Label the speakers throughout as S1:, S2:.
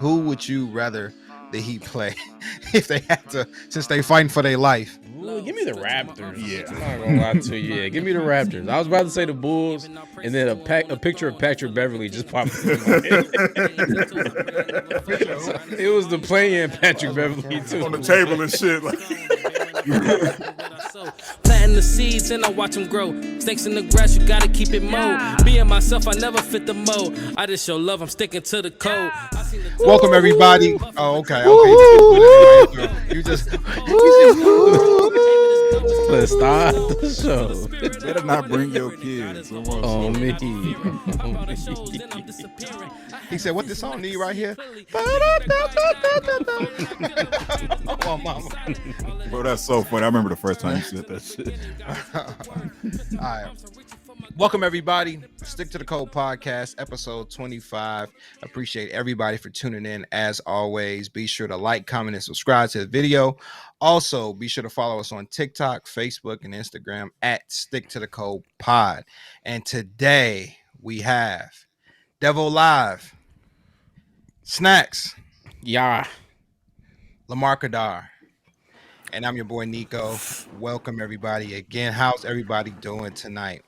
S1: Who would you rather the Heat play if they had to, since they fighting for their life?
S2: Ooh, give me the Raptors.
S3: Yeah.
S2: I'm not gonna lie to you. Yeah, give me the Raptors. I was about to say the Bulls, and then a picture of Patrick Beverly just popped into my head. It was the play-in Patrick Beverly too.
S3: On the table and shit. Like.
S4: Planting the seeds and I watch them grow. Snakes in the grass, you gotta keep it mowed. Being myself, I never fit the mold. I just show love, I'm sticking to the code.
S1: Welcome everybody. Oh, okay. You just.
S2: Let's start the show.
S3: Better not bring your kids.
S2: On me.
S1: He said, "What this song need right here?" Oh, mama.
S3: Bro, that's so funny. I remember the first time you said that shit.
S1: All right. Welcome everybody. Stick to the Code podcast, episode 25. Appreciate everybody for tuning in. As always, be sure to like, comment, and subscribe to the video. Also, be sure to follow us on TikTok, Facebook, and Instagram at Stick to the Code Pod. And today we have Devo Live, Snaxx,
S2: Yeah.
S1: Lamar Kedar, and I'm your boy Nico. Welcome everybody again. How's everybody doing tonight?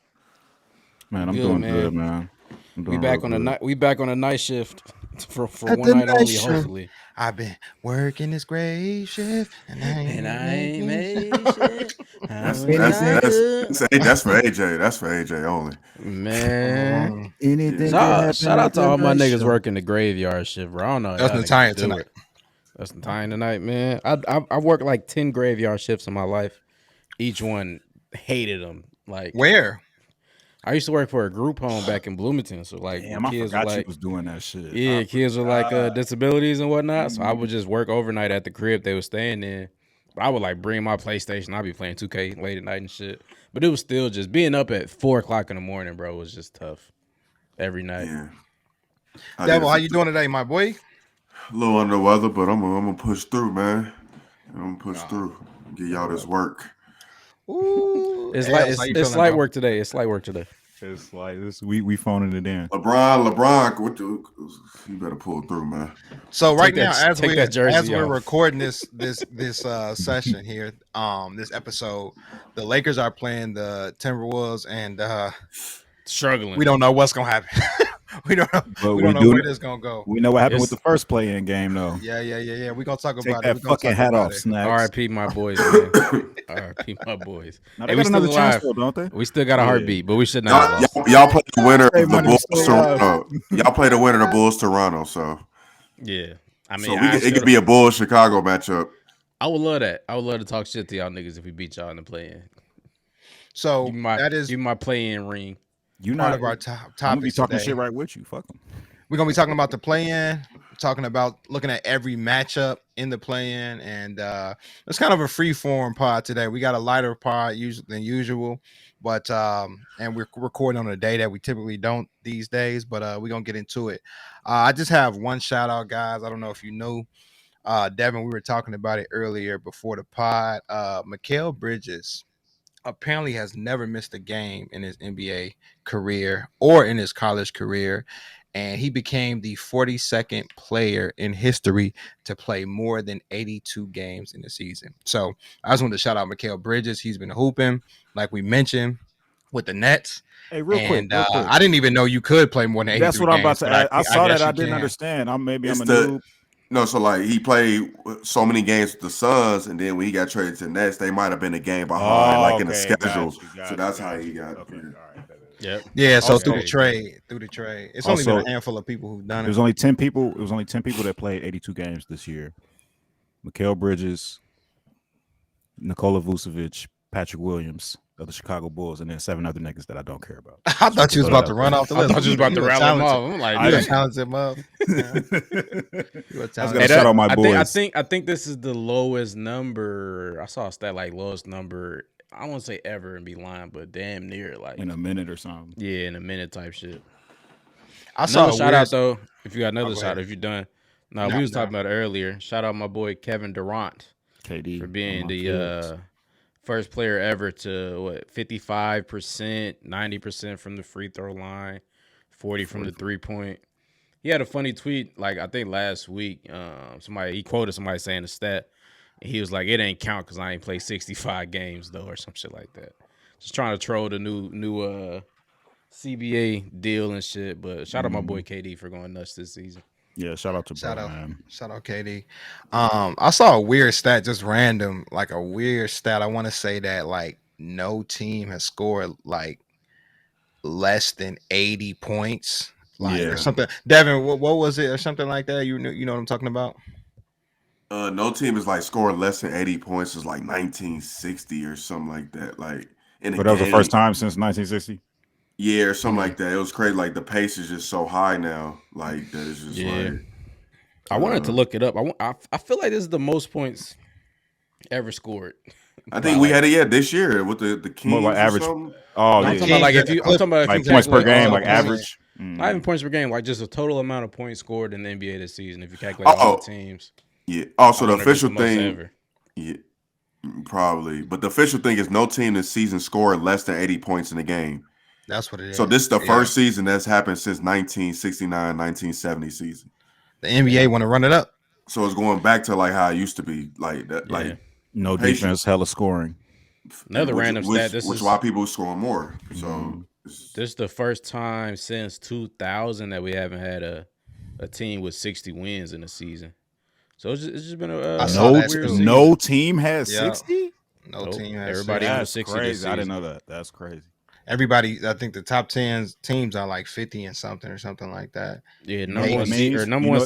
S3: Man, I'm
S2: Good,
S3: doing
S2: man.
S3: good, man.
S2: We back on the night. We back on a night shift for one night only. Hopefully,
S1: I've been working this grave shift, and I ain't
S2: made shit.
S5: That's for AJ. That's for AJ only.
S2: Man.
S3: Anything.
S2: Shout out to all my niggas working the graveyard shift, bro. I don't know.
S1: That's Natalia tonight.
S2: That's Natalia tonight, man. I worked like 10 graveyard shifts in my life. Each one hated them. Like
S1: Where?
S2: I used to work for a group home back in Bloomington, so like
S3: Damn, I
S2: kids
S3: forgot
S2: were
S3: you
S2: like,
S3: was doing that shit.
S2: yeah, kids with like disabilities and whatnot. So I would just work overnight at the crib they were staying in. But I would like bring my PlayStation. I'd be playing 2K late at night and shit. But it was still just being up at 4 o'clock in the morning, bro. Was just tough every night.
S5: Yeah.
S1: Devil, how you doing today, my boy?
S5: A little under the weather, but I'm gonna push through, man. I'm gonna push through. Get y'all this work.
S1: Ooh,
S2: It's
S1: Els,
S2: like
S1: how you
S2: it's
S1: feeling,
S2: light
S1: bro?
S2: work today. It's light work today.
S3: It's like this. We phoning it in.
S5: LeBron, you better pull through, man.
S1: So right
S2: Take
S1: now,
S2: that-
S1: as
S2: take that jersey
S1: we're
S2: off.
S1: recording this session here, this episode, the Lakers are playing the Timberwolves, and
S2: Struggling.
S1: we don't know what's gonna happen. we don't know.
S3: But
S1: we don't know where this gonna go.
S3: We know what happened
S2: It's-
S3: with the first play-in game, though.
S1: Yeah. We're gonna talk
S3: Take
S1: about it.
S3: that
S1: We're gonna
S3: fucking
S1: talk
S3: hat
S1: about
S3: off,
S1: it.
S3: Snax.
S2: R.I.P. my boys, man. R.I.P. my boys.
S3: Now,
S2: Hey,
S3: they
S2: we
S3: got
S2: still
S3: another chance,
S2: alive.
S3: though, don't they?
S2: We still got a
S3: Yeah.
S2: heartbeat, but we should not have lost.
S5: Y'all play the winner
S3: Hey,
S5: of the
S3: man,
S5: Bulls
S3: still alive.
S5: Toronto. Y'all play the winner of the Bulls Toronto. So
S2: Yeah. I mean,
S5: so it could be a Bulls Chicago matchup.
S2: I would love that. I would love to talk shit to y'all niggas if we beat y'all in the play-in.
S1: So
S2: Give me my,
S1: that is
S2: give me my play-in ring.
S3: You
S1: part
S3: not
S1: of our
S3: I'm gonna be
S1: topics
S3: talking
S1: today.
S3: shit right with you. Fuck them.
S1: We're gonna be talking about the play-in, talking about looking at every matchup in the play-in, and it's kind of a free-form pod today. We got a lighter pod than usual, but and we're recording on a day that we typically don't these days. But we're gonna get into it. I just have one shout out, guys. I don't know if you knew, Devin. We were talking about it earlier before the pod. Mikal Bridges apparently has never missed a game in his NBA career or in his college career. And he became the 42nd player in history to play more than 82 games in the season. So I just wanted to shout out Mikal Bridges. He's been hooping, like we mentioned, with the Nets.
S3: Hey, real quick.
S1: I didn't even know you could play more than 83
S3: That's what I'm about
S1: games,
S3: to
S1: but
S3: add. I saw
S1: guess
S3: that. I
S1: you
S3: didn't
S1: can.
S3: understand. I'm a
S5: It's
S3: noob.
S5: No, so like he played so many games with the Suns, and then when he got traded to the Nets, they might have been a game behind, in the schedule. So that's how he got.
S3: Okay, all right.
S2: Yep.
S1: Yeah, so
S2: Also-
S1: through the trade. It's only been a handful of people who've done
S3: There's
S1: it.
S3: only 10 people. It was only 10 people that played 82 games this year. Mikal Bridges, Nikola Vucevic, Patrick Williams of the Chicago Bulls, and then 7 other niggas that I don't care about.
S1: I thought you was about to run off the
S2: I
S1: list.
S2: thought you was about to
S1: a
S2: rattle them
S1: talented-
S2: off. I'm like,
S3: I
S1: You a
S3: didn't-
S1: talented mother. You a
S3: I was
S1: talented.
S3: gonna shout out my boys.
S2: I think this is the lowest number. I saw a stat like lowest number. I won't say ever and be lying, but damn near like
S3: in a minute or something.
S2: yeah, in a minute type shit.
S1: I saw
S2: Another
S1: a
S2: shout
S1: weird-
S2: out though. If you got another
S1: go
S2: shout
S1: ahead.
S2: out, if you're done. No,
S1: No,
S2: we was
S1: no.
S2: talking about it earlier. Shout out my boy Kevin Durant
S3: KD
S2: for being
S3: on my
S2: the
S3: fields.
S2: first player ever to 55%, 90% from the free throw line, 40 from the 3-point. He had a funny tweet, like I think last week. He quoted somebody saying a stat. And he was like, "It ain't count because I ain't played 65 games though," or some shit like that. Just trying to troll the new CBA deal and shit. But shout out my boy KD for going nuts this season.
S3: Yeah, shout out to bro, man.
S1: Shout out KD. I saw a weird stat, just random, like a weird stat. I want to say that like no team has scored like less than 80 points. Like or something. Devin, what was it or something like that? You know what I'm talking about?
S5: No team is like scoring less than 80 points is like 1960 or something like that. Like
S3: but that was the first time since 1960.
S5: Yeah, or something like that. It was crazy. Like the pace is just so high now. Like that is just like.
S2: I wanted to look it up. I feel like this is the most points ever scored.
S5: I think we had it this year with the Kings.
S3: More like average.
S5: I'm
S2: talking about like I'm talking about
S3: like points per game, like average.
S2: Not even points per game, like just a total amount of points scored in the NBA this season. If you calculate all the teams.
S5: Yeah. Also, the official thing. Yeah, probably. But the official thing is no team this season scored less than 80 points in a game.
S1: That's what it is.
S5: So this is the first season that's happened since 1969, 1970 season.
S1: The NBA want to run it up.
S5: So it's going back to like how it used to be, like that, like
S3: no defense, hella scoring.
S2: Another random stat.
S5: Which is why people are scoring more. So
S2: this is the first time since 2000 that we haven't had a team with 60 wins in a season. So it's just been
S3: no team has 60.
S1: No team has.
S2: Everybody has 60.
S3: Crazy. I didn't know that. That's crazy.
S1: Everybody, I think the top 10 teams are like 50 and something or something like that.
S2: Yeah, number one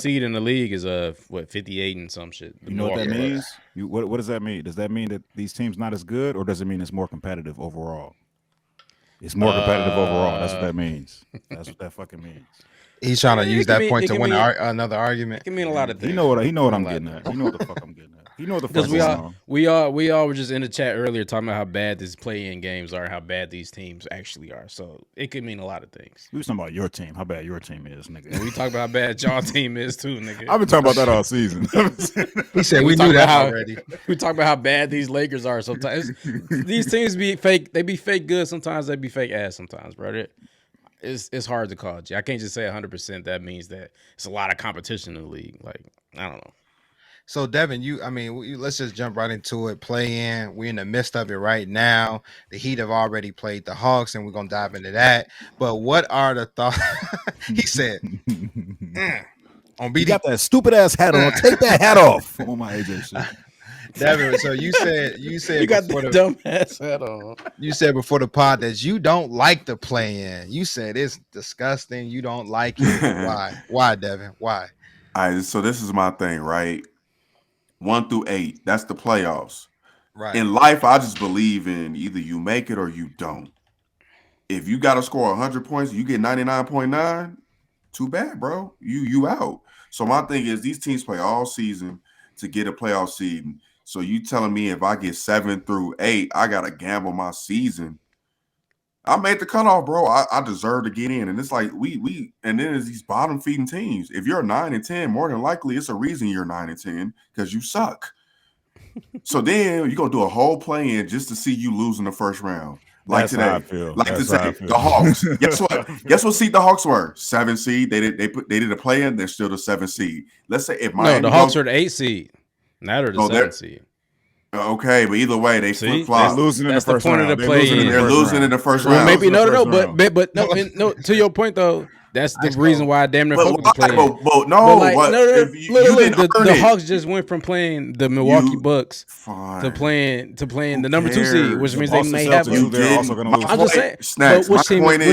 S2: seed in the league is 58 and some shit.
S3: You know what that means? What does that mean? Does that mean that these teams not as good, or does it mean it's more competitive overall? It's more competitive overall. That's what that means. That's what that fucking means.
S1: He's trying to use that point to win another argument.
S2: It can mean a lot of things.
S3: You know what I'm getting at. You know what the fuck I'm getting at. You know what the fuck going on.
S2: We all were just in the chat earlier talking about how bad these play-in games are, how bad these teams actually are. So it could mean a lot of things.
S3: We was talking about your team, how bad your team is, nigga.
S2: And we talk about how bad y'all team is too, nigga.
S3: I've been talking about that all season.
S1: He said we knew that already.
S2: We talk about how bad these Lakers are sometimes. These teams be fake. They be fake good sometimes. They be fake ass sometimes, brother. It's hard to call. I can't just say 100%. That means that it's a lot of competition in the league. Like, I don't know.
S1: So Devin, let's just jump right into it. Play in. We're in the midst of it right now. The Heat have already played the Hawks, and we're gonna dive into that. But what are the thoughts? He said, "On BD,
S3: you got that stupid ass hat on. Take that hat off." On my AJ shit.
S1: Devin, so you said
S2: you got the dumb ass hat on.
S1: You said before the pod that you don't like the play-in. You said it's disgusting. You don't like it. Why? Why, Devin? Why?
S5: All right, so this is my thing, right? 1 through 8, that's the playoffs.
S1: Right.
S5: In life, I just believe in either you make it or you don't. If you got to score 100 points, you get 99.9. Too bad, bro. You out. So my thing is, these teams play all season to get a playoff seed. So you telling me if I get 7 through 8, I gotta gamble my season? I made the cutoff, bro. I deserve to get in, and it's like we and then there's these bottom feeding teams. If you're 9 and 10, more than likely it's a reason you're 9 and 10 because you suck. So then you're gonna do a whole play-in just to see you lose in the first round. Like
S3: That's
S5: today,
S3: how I feel.
S5: like
S3: That's
S5: today,
S3: how I feel.
S5: the Hawks. Guess what? Guess what seed the Hawks were? 7 seed. They did a play-in. They're still the 7 seed. Let's say if Miami
S2: the Hawks are the 8 seed. Now they're the 7 seed.
S5: Okay, but either way, they flip-flop.
S3: They're losing in the first round.
S2: Of the play.
S5: They're losing in the first round.
S2: Maybe but no. To your point though, that's the reason why I damn near fuck with the play. The Hawks just went from playing the Milwaukee Bucks to playing the number 2 seed, which means they may have. I'm just saying. But which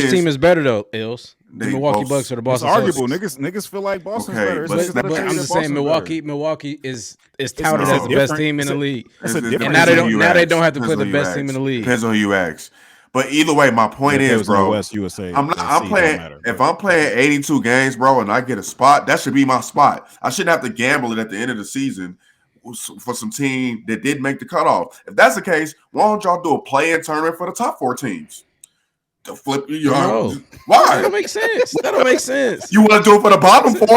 S2: team is better though? Ills. The Milwaukee Bucks or the Boston Celtics?
S3: It's arguable. Niggas feel like Boston's better.
S2: But I'm just saying Milwaukee is touted as the best team in the league. And now they don't have to play the best team in the league.
S5: Depends on who you ask. But either way, my point is, bro,
S3: West USA,
S5: I'm playing. If I'm playing 82 games, bro, and I get a spot, that should be my spot. I shouldn't have to gamble it at the end of the season for some team that did make the cutoff. If that's the case, why don't y'all do a play-in tournament for the top 4 teams? To flip you, why?
S2: That don't make sense.
S5: You want to do it for the bottom 4?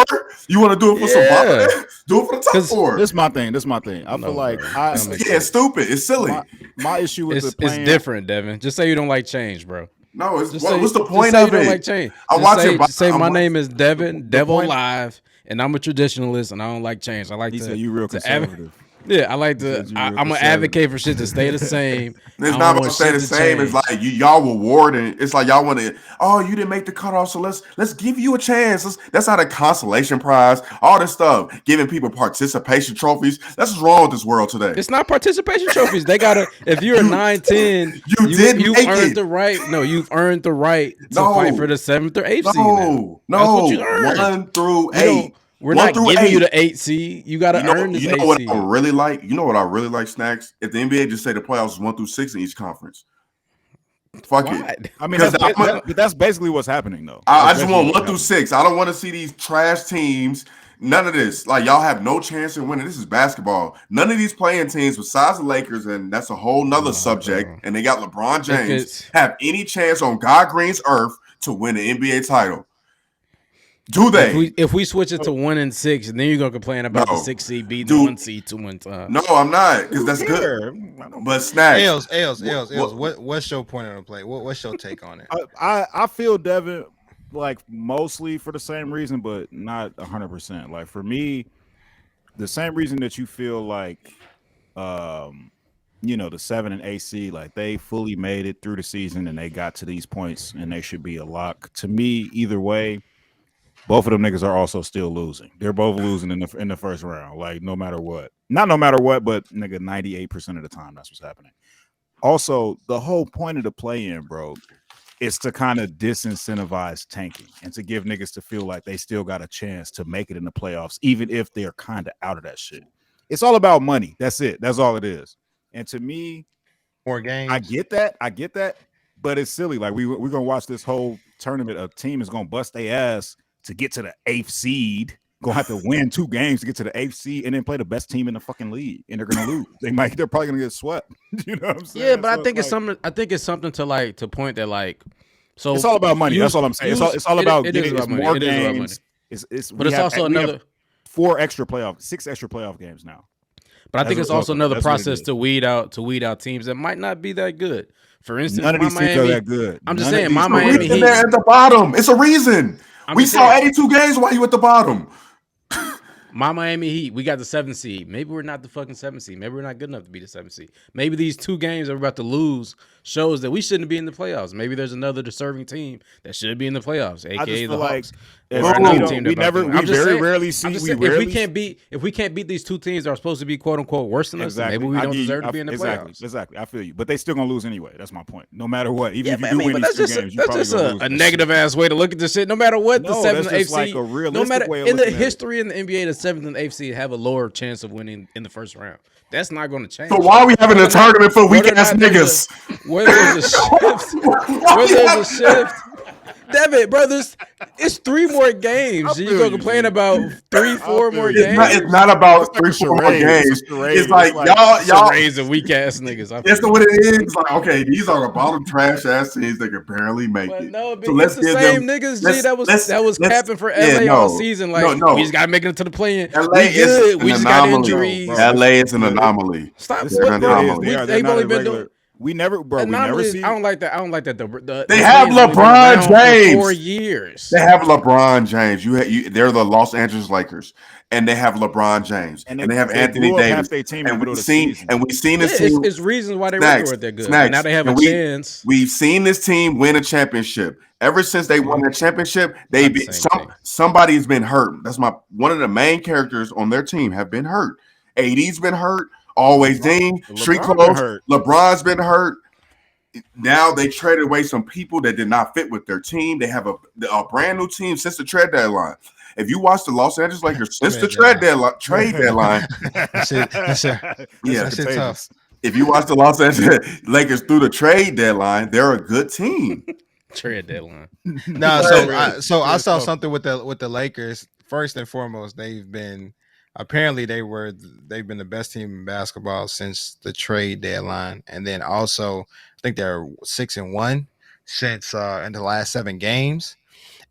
S5: You want to do it for some bottom? Do it for the top 4.
S3: This is my thing. I feel like
S5: it's stupid. It's silly.
S3: My issue with
S2: it's different, Devin. Just say you don't like change, bro.
S5: No, it's
S2: Just say,
S5: what's the
S2: just
S5: point
S2: say
S5: of
S2: you don't
S5: it?
S2: like change.
S5: I'm
S2: Just
S5: watching.
S2: say
S5: I'm
S2: my
S5: watching-
S2: name is Devin, Devil
S1: point-
S2: Live, and I'm a traditionalist, and I don't like change. I like
S3: He
S2: to.
S3: said you real
S2: to
S3: conservative.
S2: Yeah, I like
S3: He
S2: to.
S3: said you real
S2: I'm an
S3: conservative.
S2: advocate for shit to stay the same.
S5: It's
S2: I
S5: not
S2: don't
S5: about
S2: want
S5: to say
S2: shit
S5: the
S2: to
S5: same.
S2: change.
S5: It's like y'all rewarding. It's like y'all want to. Oh, you didn't make the cutoff, so let's give you a chance. That's not a consolation prize. All this stuff, giving people participation trophies. That's what's wrong with this world today.
S2: It's not participation trophies. They gotta. If you're a 9-10,
S5: you make
S2: earned
S5: it.
S2: the right. No, you've earned the right to fight for the 7th or 8th seed. Now.
S5: No,
S2: That's what you earned.
S5: 1 through
S2: You don't-
S5: 8.
S2: We're
S5: 1
S2: not
S5: through
S2: giving
S5: 8.
S2: you the 8 seed. You got to earn this 8
S5: what
S2: seed.
S5: I really like? You know what I really like, Snaxx? If the NBA just say the playoffs is 1 through 6 in each conference. Fuck it.
S3: I mean,
S5: Because
S3: that's basically what's happening, though.
S5: I
S3: That's
S5: just
S3: basically
S5: want 1
S3: what's
S5: through 6. I don't want to see these trash teams. None of this. Like, y'all have no chance in winning. This is basketball. None of these playing teams besides the Lakers, and that's a whole nother subject,
S2: bro.
S5: and they got LeBron James,
S2: it's-
S5: have any chance on God Green's earth to win an NBA title. Do they?
S2: If we switch it to 1 and 6, and then you're gonna complain about the
S5: No.
S2: 6 seed beating
S5: Dude.
S2: the 1 seed 2 times.
S5: No, I'm not, because that's good.
S3: Sure.
S5: But Snaxx.
S1: Els. What's your point on the play? What's your take on it?
S3: I feel Devin like mostly for the same reason, but not 100%. Like for me, the same reason that you feel like, the 7 and AC, like they fully made it through the season and they got to these points and they should be a lock. To me, either way, both of them niggas are also still losing. They're both losing in the first round. Like no matter what, not no matter what, but nigga, 98% of the time that's what's happening. Also, the whole point of the play-in, bro, is to kind of disincentivize tanking and to give niggas to feel like they still got a chance to make it in the playoffs, even if they're kind of out of that shit. It's all about money. That's it. That's all it is. And to me,
S1: More games.
S3: I get that. But it's silly. Like we're gonna watch this whole tournament. A team is gonna bust their ass to get to the 8th seed. Gonna have to win 2 games to get to the 8th seed and then play the best team in the fucking league. And they're gonna lose. They're probably gonna get swept. You know what I'm saying?
S2: Yeah, but
S3: So
S2: I think it's something. I think it's something to point that like. So
S3: it's all about money. That's all I'm saying. It's all about getting more games.
S2: But it's also another
S3: 6 extra playoff games now.
S2: But I think it's also another process
S3: to
S2: to weed out teams that might not be that good. For instance,
S3: none of these teams are that good.
S2: I'm just
S3: None of
S2: saying,
S3: these
S2: my
S3: teams-
S2: Miami Heat.
S5: They're at the bottom. It's a reason. We saw 82 games while you at the bottom.
S2: My Miami Heat, we got the 7th seed. Maybe we're not the fucking 7th seed. Maybe we're not good enough to be the 7th seed. Maybe these 2 games that we're about to lose shows that we shouldn't be in the playoffs.Maybe there's another deserving team that should be in the playoffs, aka the Hawks.
S3: If
S2: Or another team
S3: we
S2: that's not
S3: never,
S2: good.
S3: we very rarely see.
S2: If we can't beat these 2 teams that are supposed to be quote unquote worse than us, then maybe we don't deserve to be in the playoffs.
S3: Exactly. I feel you, but they still gonna lose anyway. That's my point. No matter what, even if you
S2: but
S3: do win
S2: that's
S3: these 2 games, you probably
S2: just
S3: gonna lose
S2: a
S3: that
S2: negative
S3: shit.
S2: ass way to look at this shit. No matter what, the
S3: No,
S2: 7th
S3: that's
S2: and 8th
S3: just like
S2: seed,
S3: a
S2: no
S3: realistic
S2: matter
S3: way of
S2: in the
S3: looking at it.
S2: history in the NBA, the 7th and 8th seed have a lower chance of winning in the first round. That's not going to change.
S5: So why are we having a tournament for weak ass niggas?
S2: Whether there's a shift, Devin, brothers, it's 3 more games. You gonna complain about 3-4 more games?
S5: It's not about 3-4 more games. It's like y'all
S2: raising weak ass niggas.
S5: That's what it is. Like, okay, these are the bottom trash ass teams that can barely make
S2: But
S5: it.
S2: no, but
S5: So
S2: it's the same niggas, G, that was capping for LA all season. Like, we just gotta make it to the play-in.
S5: LA
S2: We good. We
S5: is
S2: just
S5: an
S2: got
S5: anomaly.
S2: injuries.
S5: LA is an anomaly.
S2: Stop.
S5: They're an anomaly.
S2: They've only been doing.
S3: We never see.
S2: I don't like that. I don't like that.
S5: They have LeBron James.
S2: 4 years.
S5: They have LeBron James. They're the Los Angeles Lakers, and they have LeBron James, and they have Anthony Davis. And we've seen this team.
S2: It's reasons why they weren't that good. Now they have a chance.
S5: We've seen this team win a championship. Ever since they won that championship, somebody's been hurt. That's one of the main characters on their team have been hurt. AD's been hurt. Always Dean, Street Clothes. LeBron's been hurt. Now they traded away some people that did not fit with their team. They have a brand new team since the trade deadline. If you watch the Los Angeles Lakers since the trade deadline,
S1: that's tough.
S5: If you watch the Los Angeles Lakers through the trade deadline, they're a good team.
S2: Trade deadline.
S1: No, so I saw something with the Lakers. First and foremost, they've been the best team in basketball since the trade deadline, and then also I think they're 6-1 since in the last 7 games.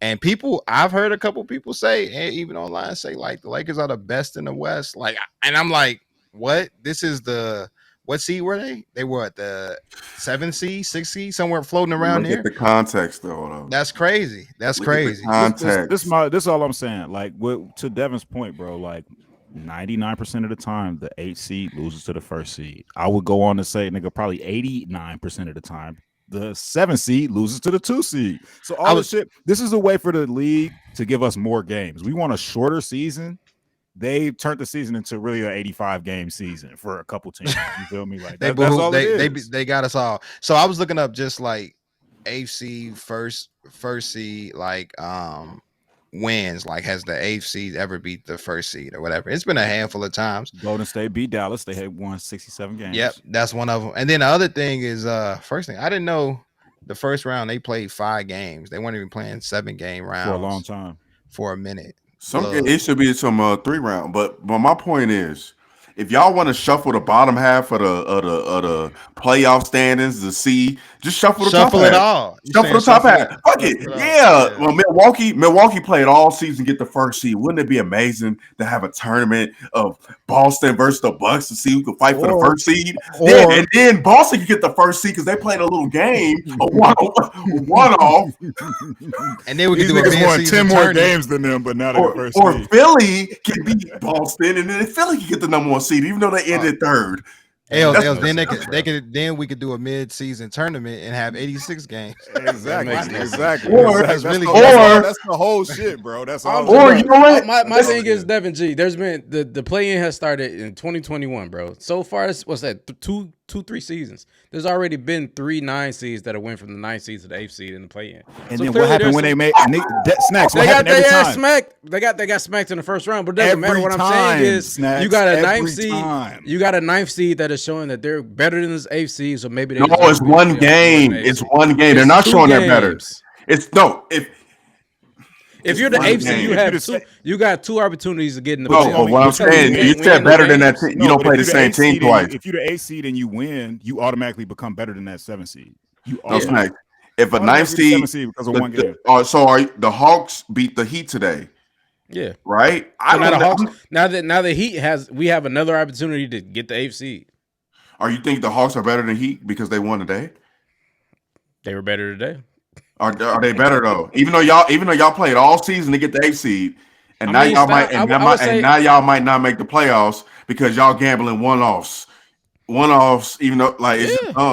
S1: And I've heard a couple people say, even online, say like the Lakers are the best in the West. Like, and I'm like, what? This is the what seed were they? They were at the 7th seed, 6th seed, somewhere floating around
S5: Look
S1: there.
S5: at the context, though.
S1: That's crazy. That's
S5: Look at the
S1: crazy.
S5: context.
S3: This is all I'm saying. Like to Devin's point, bro. Like 99% of the time, the 8th seed loses to the 1st seed. I would go on to say, nigga, probably 89% of the time, the 7th seed loses to the 2 seed. So all this shit. This is a way for the league to give us more games. We want a shorter season. They turned the season into really an 85 game season for a couple teams. You feel me? Like that's all it is.
S1: They got us all. So I was looking up just like AFC first seed, like wins. Like, has the 8th seed ever beat the 1st seed or whatever? It's been a handful of times.
S3: Golden State beat Dallas. They had won 67 games.
S1: Yep, that's one of them. And then the other thing is, first thing, I didn't know the first round they played 5 games. They weren't even playing 7-game rounds
S3: for a long time.
S1: For a minute.
S5: It should be some 3-round. But my point is, if y'all want to shuffle the bottom half of the playoff standings, the C, just shuffle the top half.
S1: All.
S5: Shuffle the top half. Fuck it. Yeah. Well, Milwaukee played all season, get the 1st seed. Wouldn't it be amazing to have a tournament of Boston versus the Bucks to see who could fight for the 1st seed? And then Boston could get the 1st seed because they played a little game, a one-off.
S1: And then we could do a
S3: mid-season 10 more games than them, but now they're the 1st seed.
S5: Or Philly can beat Boston, and then Philly can get the number 1 seed, even though they ended 3rd.
S1: Then we could do a mid-season tournament and have 86 games.
S3: Exactly.
S5: That's
S3: the whole shit, bro. That's all.
S5: Or you know what?
S2: My thing is, Devin G. There's been the play-in has started in 2021, bro. So far, what's that? 3 seasons. There's already been 3 9 seeds that have went from the 9th seed to the 8th seed in the play-in.
S3: And then what happened when they made Snaxx?
S2: They got their ass smacked. They got smacked in the first round. But it doesn't matter. What I'm saying is, you got a 9th seed. You got a 9th seed that is showing that they're better than this 8th seed. So maybe
S5: it's one game. It's one game. They're not showing they're better.
S2: If you're the 8th seed, you got 2 opportunities to get in the
S5: play. What I'm saying, you said better than that. You don't play the same team twice.
S3: If you're the 8th seed and you win, you automatically become better than that 7th seed.
S5: If a 9th seed
S3: because of one game.
S5: So the Hawks beat the Heat today.
S2: Yeah.
S5: Right.
S2: Now the Heat we have another opportunity to get the 8th seed.
S5: Are you think the Hawks are better than Heat because they won today?
S2: They were better today.
S5: Are they better though? Even though y'all played all season to get the 8th seed, and now y'all might not make the playoffs because y'all gambling one-offs. Even though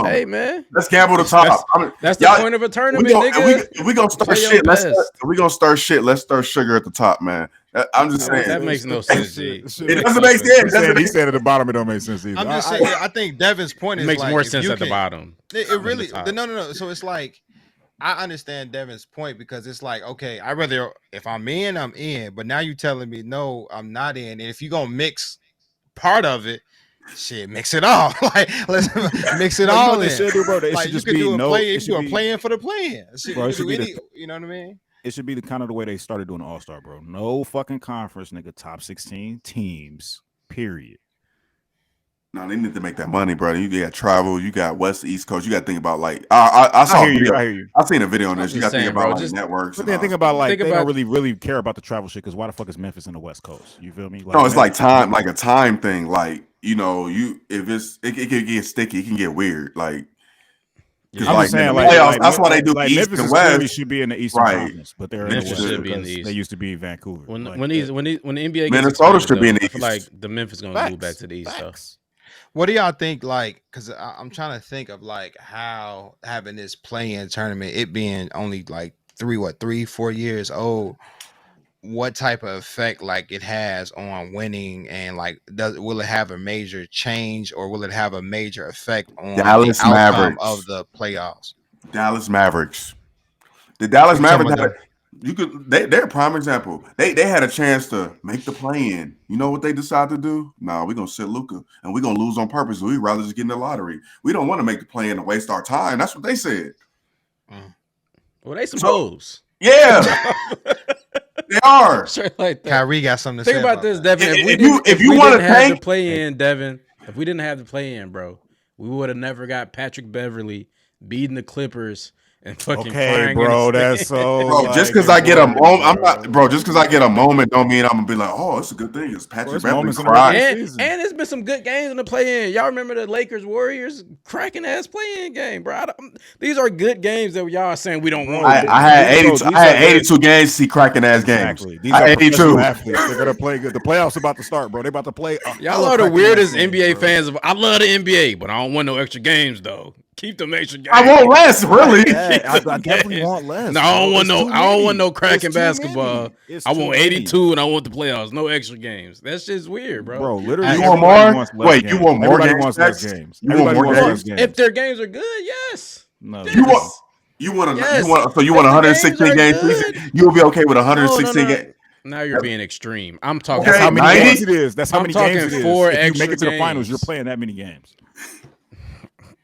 S2: hey man,
S5: let's gamble the top.
S2: That's the point of a tournament, nigga.
S5: We gonna start shit. Let's stir sugar at the top, man. I'm just saying
S2: that makes no sense. G.
S5: It doesn't make sense.
S3: He said at the bottom it don't make sense either.
S1: I'm just saying. I think Devin's point is
S2: makes more sense at the bottom.
S1: It really no. So it's like, I understand Devin's point because it's like, okay, I rather if I'm in, I'm in. But now you telling me no, I'm not in. And if you gonna mix part of it, shit, mix it all. Like, let's mix it all in. Like, you could do a play-in for the play-in. You know what I mean?
S3: It should be the kind of the way they started doing the All-Star, bro. No fucking conference, nigga. Top 16 teams. Period.
S5: No, they need to make that money, brother. You got travel. You got West East Coast. You got to think about like I saw. I hear you. I seen a video on this. You got to think about networks.
S3: But then think about they don't really care about the travel shit because why the fuck is Memphis in the West Coast? You feel me?
S5: Like, no, it's like time, like a time thing. Like if it can get sticky, it can get weird. Like.
S3: I'm saying, that's
S5: why they do
S3: like
S5: East
S3: Memphis
S5: and West.
S3: Should be in the Eastern Conference, but they're
S2: Memphis
S3: in the West
S2: should be in the East.
S3: They used to be in Vancouver.
S2: When the NBA
S5: Minnesota should be in the East.
S2: I feel like the Memphis gonna move back to the East. So.
S1: What do y'all think? Like, because I'm trying to think of like how having this play-in tournament, it being only like 3-4 years old, what type of effect like it has on winning, and like will it have a major change or will it have a major effect on
S5: Dallas
S1: the outcome
S5: Mavericks
S1: of the playoffs?
S5: Dallas Mavericks. The Dallas Mavericks they're a prime example. They had a chance to make the play-in. You know what they decided to do? Nah, we're gonna sit Luka and we're gonna lose on purpose. We'd rather just get in the lottery. We don't want to make the play-in and waste our time. That's what they said.
S2: Well, they suppose.
S5: Yeah. They are.
S2: Straight like that.
S1: Kyrie got something to say.
S2: Think about this, Devin.
S5: If you want to
S2: have the play-in, Devin, if we didn't have the play-in, bro, we would have never got Patrick Beverly beating the Clippers and fucking
S3: Okay,
S2: crying
S3: bro,
S2: in the
S3: that's
S2: stands.
S3: so.
S5: Bro, just
S3: like,
S5: because I get a moment, I'm
S3: important,
S5: not, bro. Just because I get a moment, don't mean I'm gonna be like, oh, it's a good thing. It's Patrick
S3: it's
S5: Beverly
S3: moments in the
S5: cried.
S3: regular
S2: And
S3: season.
S2: it's been some good games in the play-in. Y'all remember the Lakers Warriors cracking ass play-in game, bro? These are good games that y'all are saying we don't want.
S5: I had 82 games to see cracking ass
S3: Exactly.
S5: games.
S3: These
S5: I
S3: are
S5: had
S3: professional
S5: 82.
S3: athletes. They're gonna play good. The playoffs about to start, bro. They about to play.
S2: Y'all are the weirdest NBA fans. I love the NBA, but I don't want no extra games though. Keep them extra games.
S5: I want less, really.
S3: I definitely want less.
S2: No, I don't want
S3: Bro.
S2: no. I don't want no cracking
S3: It's too
S2: basketball.
S3: many. It's
S2: I
S3: too
S2: want
S3: many.
S2: 82 and I want the playoffs. No extra games. That's just weird, bro.
S3: Bro, literally,
S5: You want
S3: everybody
S5: more?
S3: wants less
S5: Wait,
S3: games.
S5: you want more
S3: Everybody
S5: games,
S3: wants less
S5: Max?
S3: games.
S5: You want
S3: Everybody
S5: more
S3: wants
S5: games?
S3: less games.
S2: If their games are good, yes.
S3: No,
S5: You want you want
S2: Yes.
S5: you want 116 games season? You will be okay with 116 games?
S2: Now you're being extreme. I'm talking.
S3: That's how many
S5: 90?
S3: games it is. That's how
S2: I'm
S3: many games
S2: talking
S3: it is.
S2: 4
S3: If you make
S2: extra
S3: it to the finals,
S2: games.
S3: you're playing that many games.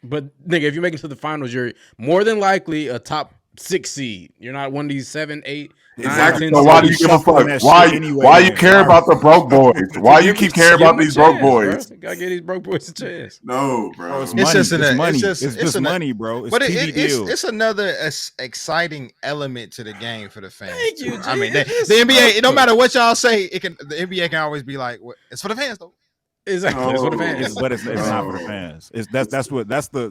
S2: But nigga, if you make it to the finals, you're more than likely a top 6 seed. You're not one of these 7, 8, 9,
S5: Exactly.
S2: 10
S5: So why do you
S2: seeds.
S5: give a
S3: shuffling
S5: fuck?
S3: that
S5: Why
S3: shit
S5: you
S3: anyway,
S5: why you
S3: man.
S5: care about the broke boys? Why you keep caring about these broke boys?
S2: Bro. Gotta give these broke boys a chance.
S5: No, bro.
S3: It's
S1: It's
S3: money.
S1: just
S3: It's money.
S1: it's just
S3: money, bro. It's
S1: But
S3: TV deals.
S1: it's another exciting element to the game for the fans.
S2: Thank you,
S1: too.
S2: G.
S1: I mean,
S2: It's
S1: the NBA. No
S2: awesome.
S1: matter what y'all say, the NBA can always be like, it's for the fans though.
S2: Exactly. That's what the fans.
S3: But it's not for the fans.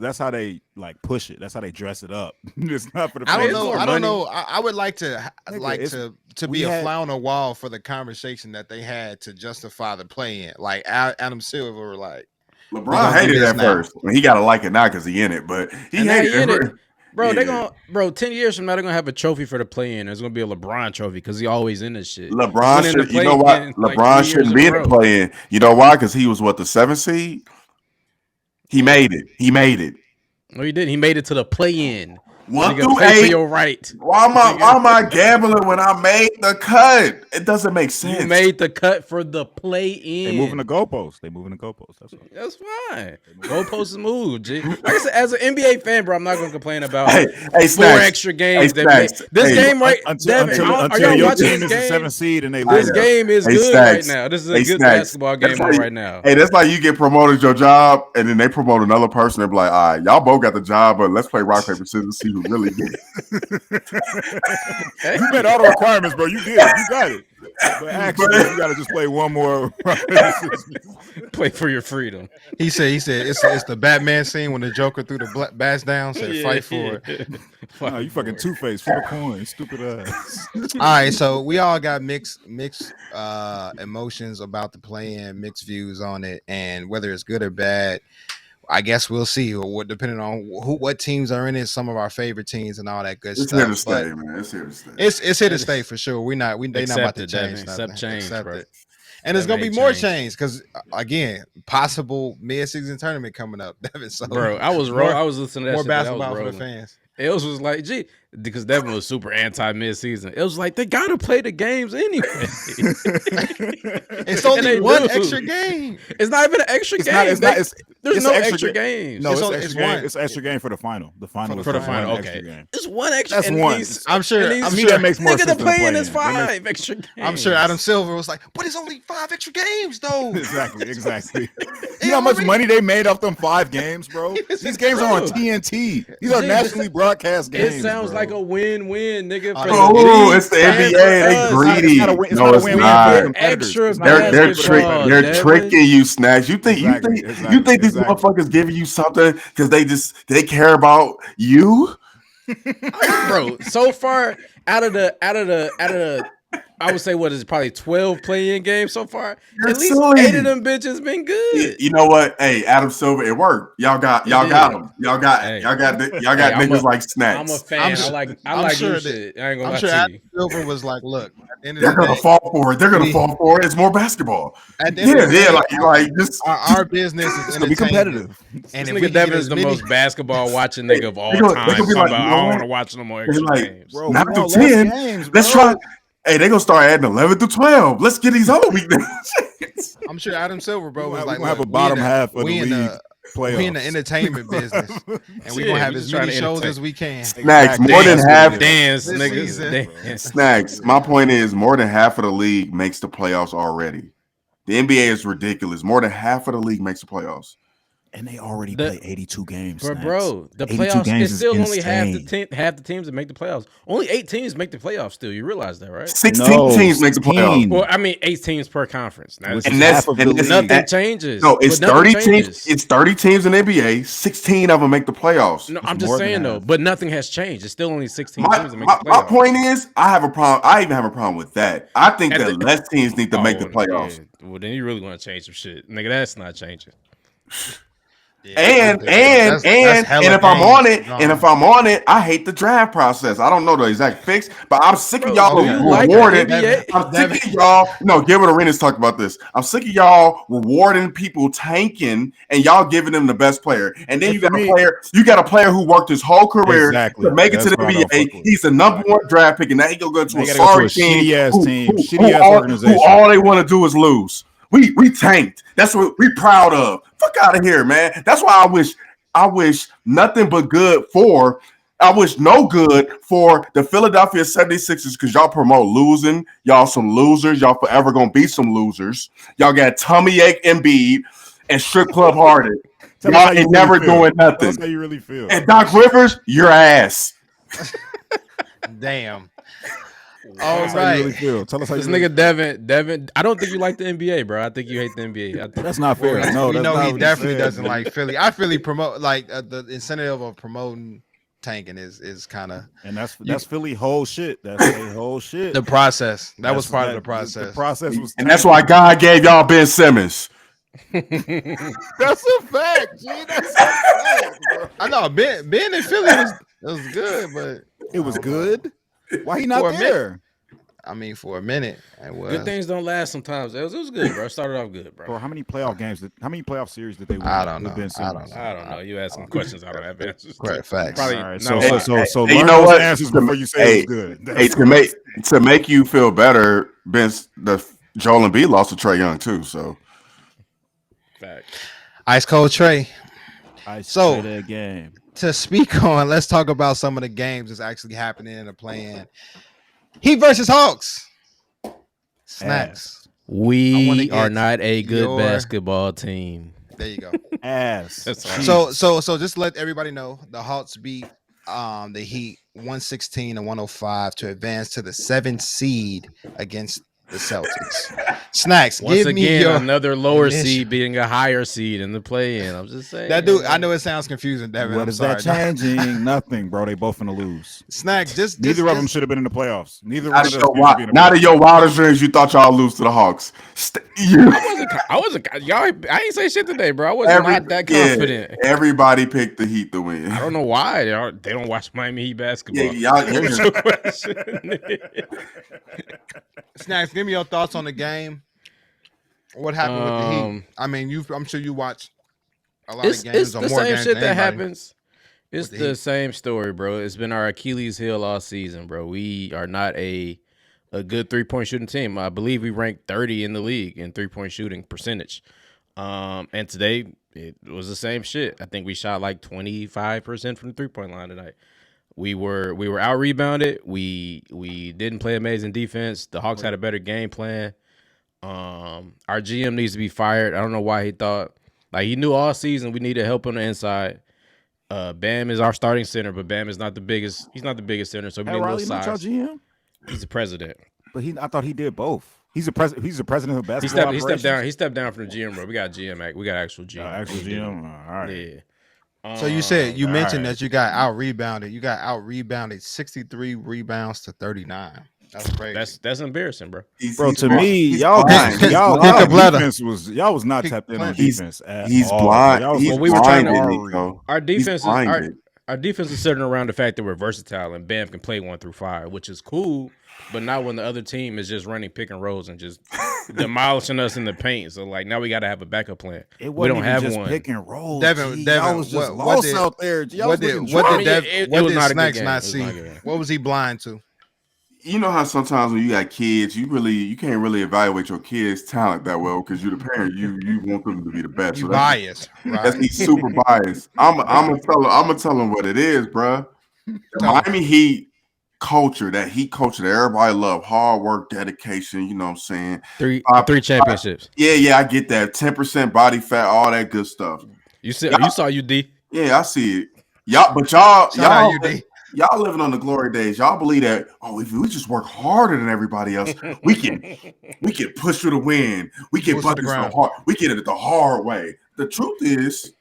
S3: That's how they like push it. That's how they dress it up. It's not for the fans.
S1: I don't know.
S2: more
S1: I don't
S2: money.
S1: know. I would like to
S3: Nigga,
S1: be a fly on the wall for the conversation that they had to justify the play-in. Like Adam Silver were like,
S5: LeBron hated it at first. I mean, he gotta like it now because he in it, but he
S2: And now
S5: hated
S2: he in
S5: it.
S2: it. Bro,
S5: Yeah.
S2: 10 years from now, they're gonna have a trophy for the play-in. There's gonna be a LeBron trophy because he always in this shit.
S5: LeBron
S2: Winning the
S5: should, you know what?
S2: play-in, like,
S5: LeBron
S2: 3 years
S5: shouldn't
S2: in
S5: be
S2: a
S5: in the
S2: row.
S5: play-in. You know why? Because he was the 7th seed. He made it. He made it.
S2: No, he didn't. He made it to the play-in.
S5: 1
S2: Nigga,
S5: through
S2: play for
S5: 8.
S2: your right.
S5: Why am I gambling when I made the cut? It doesn't make sense.
S2: You made the cut for the play-in.
S3: They moving the goalposts. That's all.
S2: That's fine. Goalposts move, G. Like I said, as an NBA fan, bro, I'm not gonna complain about
S5: Hey,
S2: 4
S5: Snaxx.
S2: extra games.
S5: Hey,
S2: that make,
S5: Snaxx.
S2: this
S5: Hey,
S2: game right
S3: Until
S2: are y'all
S3: your
S2: watching
S3: team
S2: this
S3: is the
S2: game?
S3: 7th seed and they
S2: This
S3: lose.
S2: game is
S5: Hey,
S2: good
S5: Snaxx.
S2: right now. This is a
S5: Hey,
S2: good
S5: Snaxx.
S2: basketball game
S5: That's
S2: on
S5: like-
S2: right now.
S5: Hey, that's like you get promoted your job, and then they promote another person and be like, all right, y'all both got the job, but let's play rock, paper, scissors, see who really get it.
S3: You met all the requirements, bro. You did. You got it. But actually, you got to just play one more.
S2: Play for your freedom.
S1: he said it's the Batman scene when the Joker threw the bats down, said fight for it.
S3: No, you fucking Two-Face. Flip a coin. Stupid ass.
S1: All right, so we all got mixed emotions about the play-in, mixed views on it, and whether it's good or bad. I guess we'll see, or what, depending on what teams are in it. Some of our favorite teams and all that good
S5: It's
S1: stuff.
S5: here to stay,
S1: but
S5: man. It's here to stay.
S1: it's here to stay for sure. They not about
S2: Accept
S1: to
S2: it,
S1: change
S2: Devin.
S1: nothing.
S2: Accept change, bro.
S1: it. And there's gonna be
S2: Devin
S1: more
S2: ain't
S1: change because again, possible mid-season tournament coming up, Devin. So
S2: Bro, I was listening to that
S1: more
S2: shit. I was
S1: basketball for the
S2: rolling.
S1: fans.
S2: It was like, gee, because Devin was super anti-mid-season. It was like, they got to play the games anyway.
S1: It's
S2: And
S1: only
S2: they
S1: one
S2: do.
S1: extra game.
S2: It's not even an extra game. There's
S3: it's
S2: no
S3: an
S2: extra
S3: ga-
S2: games.
S3: No,
S1: It's
S3: it's
S1: only-
S3: extra
S1: it's
S3: game.
S1: one.
S3: It's an extra game for the final. The final
S1: For the
S3: is
S1: final,
S3: one
S2: okay.
S3: extra game.
S2: It's one extra.
S3: That's
S2: and
S3: one.
S2: These,
S1: I'm sure.
S2: and these,
S1: I'm
S3: To me,
S1: sure.
S3: that makes more
S2: nigga,
S3: sense
S2: the
S3: than
S2: play-in
S3: playing.
S2: is 5 extra games.
S1: I'm sure Adam Silver was like, but it's only 5 extra games though.
S3: Exactly. You know how much money they made off them 5 games, bro? These games are on TNT. These are
S2: Gee,
S3: nationally broadcast games.
S2: It sounds
S3: bro.
S2: like a win-win, nigga. For
S1: Oh,
S2: the league
S5: it's the
S2: and
S5: NBA.
S2: for
S5: They
S2: us.
S5: greedy.
S3: It's not a win. It's
S5: No,
S3: not a
S5: it's
S3: win-win
S5: not.
S3: for
S2: They're
S3: competitors.
S2: extra
S3: It's not
S5: They're
S3: a win-win
S5: they're
S3: for
S5: trick
S2: basketball,
S5: they're
S2: Devin.
S5: tricking you, Snaxx. You think you think these
S3: Exactly.
S5: motherfuckers giving you something because they care about you?
S2: Bro, so far out of the I would say what is it, probably 12 play-in games so far.
S5: You're
S2: At least
S5: silly.
S2: 8 of them bitches been good.
S5: You know what? Hey, Adam Silver, it worked. Y'all got
S2: did.
S5: him. Y'all got
S2: Hey.
S5: niggas
S2: I'm
S5: like Snaxx.
S2: I'm a fan.
S1: I'm
S2: I like
S1: sure
S2: new
S1: that-
S2: shit. I ain't gonna
S1: I'm
S2: lie
S1: sure
S2: to
S1: Adam
S2: you.
S1: Silver was like, look, at the end of
S5: They're
S1: the
S5: gonna
S1: day,
S5: fall for it. They're gonna
S1: We-
S5: fall for it. It's more basketball.
S1: at the end of the day,
S5: like just
S1: our business is
S3: It's gonna be
S1: entertainment.
S3: competitive.
S1: And
S2: This
S1: if
S2: nigga
S1: we can
S2: Devin
S1: get
S2: is
S1: as
S2: the
S1: many,
S2: most basketball watching nigga of all
S5: They gonna
S2: time.
S5: be
S2: Talking
S5: like,
S2: about,
S5: you
S2: I
S5: know
S2: don't
S5: what?
S2: want to watch no more
S5: They're
S2: extra
S5: like,
S2: games.
S3: Bro,
S5: not
S3: we
S5: through
S3: want less
S5: 10.
S3: games,
S5: Let's
S3: bro.
S5: try. Hey, they gonna start adding 11 through 12. Let's get these other weekends.
S1: I'm sure Adam Silver, bro, was
S3: We
S1: like,
S3: gonna have
S1: look,
S3: a bottom
S1: we in
S3: half of the
S1: we in
S3: league
S1: the
S3: playoffs.
S1: we in the entertainment business, and we
S2: Yeah,
S1: gonna have
S2: we
S1: as
S2: just trying
S1: many
S2: to
S1: shows
S2: entertain.
S1: as we can.
S5: Snaxx, more
S2: Dance,
S5: than half.
S2: dance,
S1: This
S2: niggas.
S1: season.
S2: Dance.
S5: Snaxx, my point is more than half of the league makes the playoffs already. The NBA is ridiculous. More than half of the league makes the playoffs.
S3: And they already play 82 games.
S2: But bro, the
S3: 82
S2: playoffs
S3: games
S2: is still
S3: is
S2: only half
S3: insane.
S2: the teams that make the playoffs. Only 8 teams make the playoffs. Still, you realize that, right?
S5: 16 teams make the playoffs.
S2: Well, I mean, 8 teams per conference. Now,
S3: Which is half of the league.
S2: Nothing changes.
S5: No, it's
S2: but nothing
S5: 30
S2: changes.
S5: teams. It's 30 teams in the NBA. 16 of them make the playoffs.
S2: No, I'm just saying though. But nothing has changed. It's still only 16 teams that make the playoffs.
S5: My point is, I have a problem. I even have a problem with that. I think that less teams need to make the playoffs.
S2: Yeah. Well, then you really want to change some shit, nigga. That's not changing.
S5: Yeah, and if I'm on it, I hate the draft process. I don't know the exact fix, but I'm sick of y'all rewarding. I'm sick of y'all. No, Gilbert Arenas talked about this. I'm sick of y'all rewarding people tanking and y'all giving them the best player. And then you got a player who worked his whole career to make it to the NBA. He's the number 1 draft pick, and now he go to a sorry team, shitty-ass organization. Who all they want to do is lose. We tanked. That's what we proud of. Fuck out of here, man. That's why I wish nothing but good for. I wish no good for the Philadelphia 76ers because y'all promote losing. Y'all some losers. Y'all forever gonna be some losers. Y'all got tummy ache Embiid and strip club hearted. Y'all ain't never doing nothing.
S3: That's how you really feel.
S5: And Doc Rivers, your ass.
S1: Damn.
S3: All right. Really feel. Tell us how
S2: this
S3: you
S2: nigga Devin. I don't think you like the NBA, bro. I think you hate the NBA.
S3: That's not fair. No,
S1: you know he definitely doesn't like Philly. I Philly promote the incentive of promoting tanking is kind of,
S3: and that's Philly whole shit. That's a whole shit.
S1: The process that was part of the process.
S3: The process was,
S5: and that's why God gave y'all Ben Simmons.
S3: That's a fact, G. That's a fact, bro.
S1: I know Ben in Philly was good, but
S3: it was good. Why he not there?
S1: I mean, for a minute, it was.
S2: Good things don't last sometimes. It was good, bro. It started off good, bro.
S3: Bro, how many playoff series did they win?
S1: I don't know.
S2: I don't know. You ask some questions, I don't have answers.
S1: Correct facts.
S3: Probably. Right, so
S5: you know what?
S3: Answers before you say it was good.
S5: Hey, to make you feel better, the Joel Embiid lost to Trae Young too. So,
S2: fact.
S1: Ice cold Trae.
S3: So that game.
S1: To speak on, let's talk about some of the games that's actually happening in the play-in. Heat versus Hawks. Snaxx.
S2: We are not a good basketball team.
S1: There you go.
S3: Ass.
S1: So just let everybody know the Hawks beat the Heat 116-105 to advance to the 7th seed against the Celtics. Snaxx,
S2: once again, another lower seed beating a higher seed in the play-in. I'm just saying.
S1: That dude, I know it sounds confusing, Devin.
S3: What is that changing? Nothing, bro. They both finna lose.
S1: Snaxx,
S3: neither of them should have been in the playoffs. Neither one of them.
S5: Not in your wildest dreams, you thought y'all lose to the Hawks.
S2: I wasn't. Y'all, I ain't say shit today, bro. I wasn't not that confident.
S5: Everybody picked the Heat to win.
S2: I don't know why they don't watch Miami Heat basketball.
S5: What
S2: was your question?
S1: Snaxx, give me your thoughts on the game. What happened with the Heat? I mean, I'm sure you watch a lot of games.
S2: It's
S1: or
S2: the
S1: more
S2: same
S1: games
S2: shit
S1: than
S2: that
S1: anybody.
S2: happens. It's the same story, bro. It's been our Achilles heel all season, bro. We are not a good 3-point shooting team. I believe we ranked 30 in the league in 3-point shooting percentage. And today it was the same shit. I think we shot like 25% from the 3-point line tonight. We were out rebounded. We didn't play amazing defense. The Hawks had a better game plan. Our GM needs to be fired. I don't know why he thought, like, he knew all season we needed help on the inside. Bam is our starting center, but Bam is not the biggest. He's not the biggest center, so we need a little size.
S3: Not your GM?
S2: He's the president.
S3: But I thought he did both. He's the president of basketball.
S2: He stepped down from the GM role. We got GM. We got actual GM.
S3: Actual GM. All right.
S2: Yeah.
S1: So you mentioned that you got out rebounded. You got out rebounded 63 rebounds to 39. That's crazy.
S2: That's embarrassing, bro.
S3: Bro, to me, y'all defense was not tapped in on defense.
S5: He's blind.
S2: We were trying to. Our defense is centered around the fact that we're versatile and Bam can play 1 through 5, which is cool. But not when the other team is just running pick and rolls and just demolishing us in the paint. So like now we got to have a backup plan.
S3: We don't have one. Pick and roll. Devin was just lost out there.
S1: What did Snaxx not see? What was he blind to?
S5: You know how sometimes when you got kids, you can't really evaluate your kids' talent that well because you're the parent. You want them to be the best.
S1: You biased. Right?
S5: That's he's super biased. I'm gonna tell him what it is, bro. The Miami Heat culture, that Heat culture that everybody love, hard work, dedication. You know what I'm saying?
S2: Three championships.
S5: Yeah, I get that. 10% body fat, all that good stuff.
S2: You saw UD.
S5: Yeah, I see it. Y'all
S1: Shout out UD.
S5: Y'all living on the glory days. Y'all believe that, if we just work harder than everybody else, we can push through the wind. We can
S1: Boost to the
S5: buckets the
S1: ground.
S5: hard. We get it the hard way. The truth is,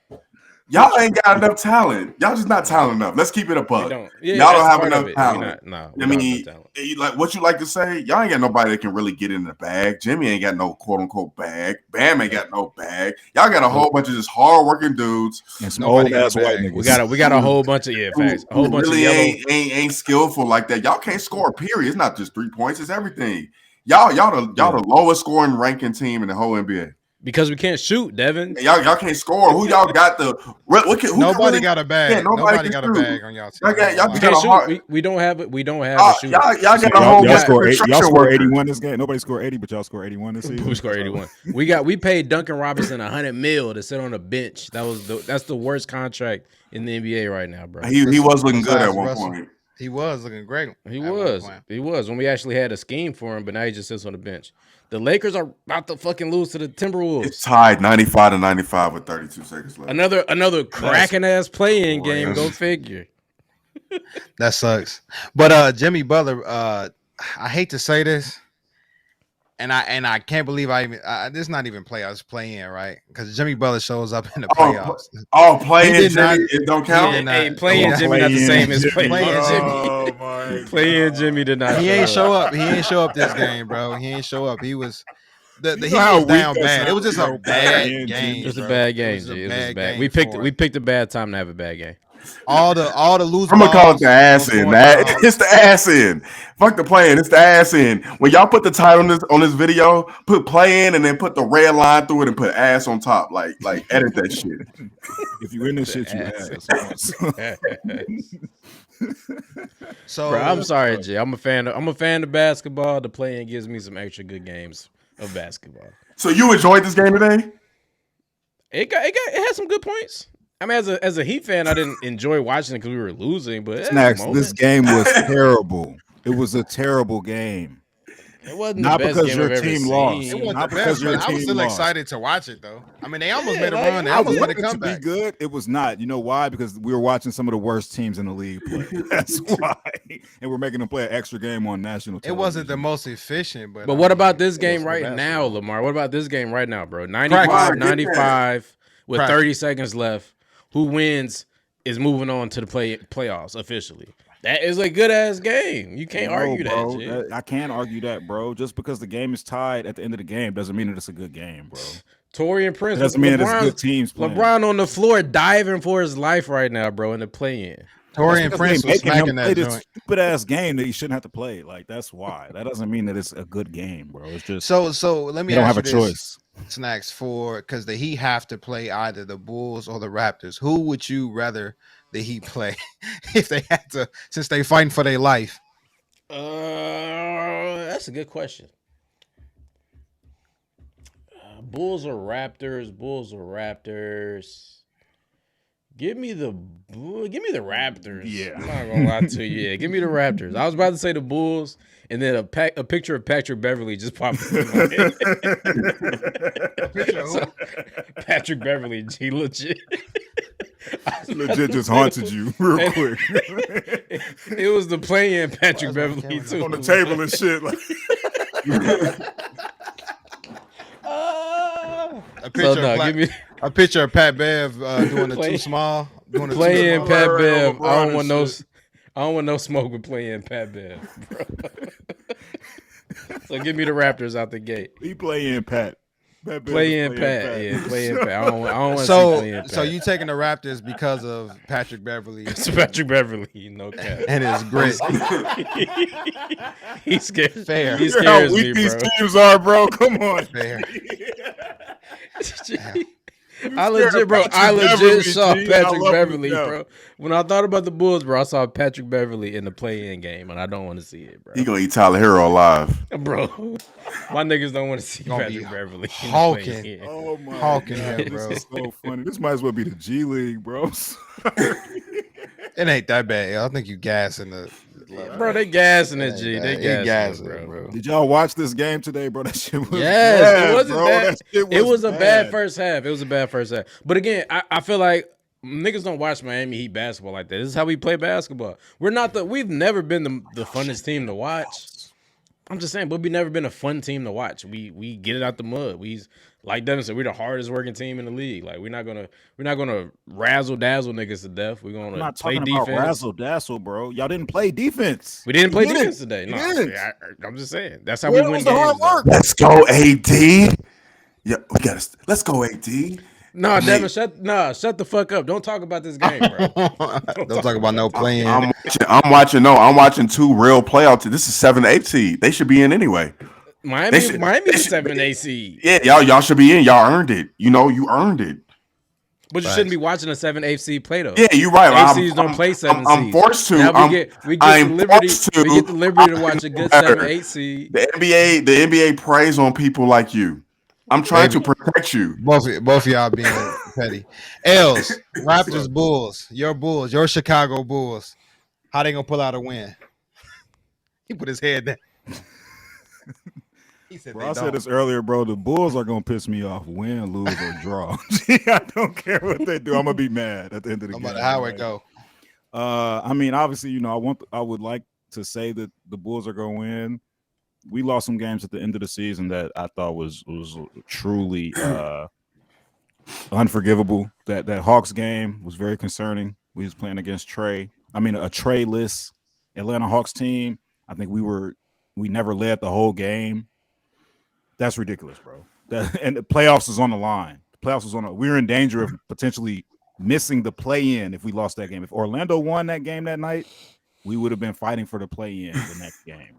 S5: y'all ain't got enough talent. Y'all just not talented enough. Let's keep it a buck.
S2: Don't. Yeah,
S5: y'all don't
S2: that's
S5: have
S2: part of
S5: enough
S2: it.
S5: talent.
S2: We don't have enough talent.
S5: Like what you like to say, y'all ain't got nobody that can really get in the bag. Jimmy ain't got no quote unquote bag. Bam ain't got no bag. Y'all got a whole bunch of just hard working dudes.
S3: And some
S1: Nobody
S3: old ass
S1: got a
S3: white
S1: bag.
S3: niggas.
S2: We got a whole bunch of facts. A whole bunch
S5: really
S2: of yellow.
S5: ain't skillful like that. Y'all can't score. Period. It's not just 3 points. It's everything. Y'all the lowest scoring ranking team in the whole NBA.
S2: Because we can't shoot, Devin.
S5: Y'all can't score. Who y'all got the?
S1: Nobody got a bag.
S5: Yeah,
S1: nobody got a bag on y'all team.
S5: Y'all
S2: We
S5: got
S2: can't
S5: a hard.
S2: shoot. We don't have it. We don't have a shooter.
S5: Y'all got a whole
S3: Y'all
S5: bunch
S3: score
S5: of
S3: eight. Y'all
S5: construction
S3: score
S5: workers.
S3: 81 this game. Nobody scored 80, but y'all score 81 this season.
S2: We scored 81. We paid Duncan Robinson $100 million to sit on the bench. That's the worst contract in the NBA right now, bro.
S5: He was looking good at
S1: Besides
S5: one
S1: Russell.
S5: point.
S1: He was looking great.
S2: He was when we actually had a scheme for him, but now he just sits on the bench. The Lakers are about to fucking lose to the Timberwolves.
S5: It's tied 95-95 with 32 seconds left.
S2: Another cracking ass play-in game. Go figure.
S1: That sucks. But Jimmy Butler, I hate to say this, and I can't believe this is not even playoffs, play-in, right? Because Jimmy Butler shows up in the playoffs.
S5: Play-in Jimmy, it don't count.
S2: Hey, play-in Jimmy not the same as play-in Jimmy.
S3: Oh my
S2: Play-in Jimmy did not.
S1: He ain't show up. He ain't show up this game, bro. He ain't show up. He was the Heat
S3: how
S1: was down
S3: weak that
S1: bad. It was just a
S3: sounds?
S1: bad
S3: Jimmy.
S1: game.
S2: It was a
S1: bro.
S2: bad game.
S1: It was a
S2: G. It was
S1: bad
S2: bad.
S1: game
S2: We
S1: for him.
S2: picked a bad time to have a bad game.
S1: all the losing.
S5: I'm gonna call it the ass
S1: balls,
S5: in.
S1: balls.
S5: It's the ass in. Fuck the play-in. It's the ass in. When y'all put the title on this video, put play-in and then put the red line through it and put ass on top. Like edit that shit.
S3: If you in this shit, you ass.
S1: So
S2: Bro, I'm sorry, G. I'm a fan of basketball. The play-in gives me some extra good games of basketball.
S5: So you enjoyed this game today?
S2: It had some good points. I mean, as a Heat fan, I didn't enjoy watching it because we were losing. But
S3: Snaxx, this game was terrible. It was a terrible game.
S2: It wasn't
S3: Not
S2: the best
S3: because
S2: game
S3: your
S2: I've ever
S3: team
S2: seen.
S3: lost.
S1: it wasn't
S3: Not
S1: the
S3: because
S1: best,
S3: your
S1: but I was
S3: team
S1: still
S3: lost.
S1: excited to watch it though. I mean, they almost
S2: Yeah,
S1: made a
S2: like,
S1: run. They
S3: I
S1: almost made a
S3: wanted it to be
S1: comeback.
S3: good. It was not. You know why? Because we were watching some of the worst teams in the league play. That's why. And we're making them play an extra game on national
S1: It
S3: television.
S1: wasn't the most efficient, but
S2: What about this
S1: it
S2: game
S1: was
S2: right
S1: the best.
S2: now, Lamar? What about this game right now, bro?
S1: Practice.
S2: 95 with
S1: Practice.
S2: 30 seconds left. Who wins is moving on to the playoffs officially. That is a good ass game. You can't argue
S3: bro.
S2: that, shit.
S3: I can't argue that, bro. Just because the game is tied at the end of the game doesn't mean that it's a good game, bro.
S2: Torian Prince.
S3: It doesn't mean that it's good teams playing.
S2: LeBron on the floor diving for his life right now, bro, in the play-in.
S1: Torian Prince was smacking that
S3: this
S1: joint.
S3: stupid ass game that he shouldn't have to play. Like that's why. That doesn't mean that it's a good game, bro. It's just
S1: So let me
S3: you don't
S1: ask
S3: have a
S1: you this,
S3: choice.
S1: Snaxx, because the Heat have to play either the Bulls or the Raptors. Who would you rather the Heat play if they had to, since they fighting for their life?
S2: That's a good question. Bulls or Raptors? Bulls or Raptors? Give me the Raptors.
S3: Yeah.
S2: I'm not gonna lie to you. Yeah, give me the Raptors. I was about to say the Bulls, and then a picture of Patrick Beverly just popped in my head. So, Patrick Beverly, G, legit.
S3: Legit just haunted you real quick.
S2: It was the play-in Patrick Beverly too.
S3: On the table and shit. Like
S1: A picture of Pat Bev doing the too small. Doing the
S2: Play-in
S1: too
S2: Pat
S1: small.
S2: Bev. I don't want no smoke with play-in Pat Bev, bro. So give me the Raptors out the gate.
S3: he play-in Pat.
S2: Play-in Pat. Yeah, play-in Pat. I don't want to see play-in Pat.
S1: So you taking the Raptors because of Patrick Beverly
S2: It's Patrick Beverly, no cap.
S1: and his grit?
S2: He's scared.
S1: Fair.
S2: He
S3: You hear how
S2: scares me,
S3: weak these
S2: bro.
S3: teams are, bro. Come on.
S1: Fair.
S2: I legit
S3: Beverly,
S2: saw
S3: G. I
S2: Patrick
S3: love
S2: Beverly,
S3: him, yeah.
S2: bro. When I thought about the Bulls, bro, I saw Patrick Beverly in the play-in game, and I don't want to see it, bro.
S5: He gonna eat Tyler Hero alive.
S2: Bro, my niggas don't want to see
S1: Gonna be
S2: Patrick Beverly in the
S1: hawking.
S2: play-in.
S3: Oh my
S1: Hawking
S3: God,
S1: him, bro.
S3: This is so funny. This might as well be the G League, bro.
S1: It ain't that bad. I think you gassing the
S2: Bro, they gassing it, G. They
S1: He
S2: gassing
S1: gassing
S2: it, bro.
S3: Did y'all watch this game today, bro? That shit was
S2: Yes,
S3: bad,
S2: it wasn't
S3: bro.
S2: that.
S3: That shit
S2: It was a
S3: bad.
S2: bad first half. It was a bad first half. But again, I feel like niggas don't watch Miami Heat basketball like that. This is how we play basketball. We've never been the funnest team to watch. I'm just saying, but we've never been a fun team to watch. We get it out the mud. Like Devin said, we're the hardest working team in the league. Like we're not gonna razzle dazzle niggas to death. We're gonna
S3: I'm not
S2: play
S3: talking
S2: defense.
S3: about razzle dazzle, bro. Y'all didn't play defense.
S2: We didn't play
S3: You
S2: defense
S3: didn't.
S2: today.
S3: You
S2: No,
S3: didn't.
S2: I'm just saying that's how
S3: Where
S2: we win
S3: was the hard
S2: games. though.
S3: work?
S5: Let's go, AD. Yeah, let's go, AD.
S2: No, Devin, shut the fuck up. Don't talk about this game, bro.
S1: Don't talk about no playing.
S5: I'm watching two real playoff teams. This is 7-8 seed. They should be in anyway.
S2: Miami's a 7-8 seed.
S5: Yeah, y'all should be in. Y'all earned it. You earned it.
S2: But you shouldn't be watching a 7-8 seed play though.
S5: Yeah, you're right.
S2: 8 seeds don't play 7 seeds.
S5: I'm forced to.
S2: Now we get the liberty to watch a good 7-8 seed.
S5: The NBA preys on people like you. I'm trying to protect you.
S1: Both of y'all being petty. Els, Raptors, Bulls, your Chicago Bulls. How they gonna pull out a win? He put his head down. He said,
S3: Bro, I said this earlier, bro. The Bulls are gonna piss me off, win, lose, or draw. I don't care what they do. I'm gonna be mad at the end of the game.
S1: No matter how it go.
S3: I mean, obviously, I would like to say that the Bulls are gonna win. We lost some games at the end of the season that I thought was truly unforgivable. That Hawks game was very concerning. We was playing against a Trey-less Atlanta Hawks team. I think we never led the whole game. That's ridiculous, bro. And the playoffs is on the line. We were in danger of potentially missing the play-in if we lost that game. If Orlando won that game that night, we would have been fighting for the play-in the next game.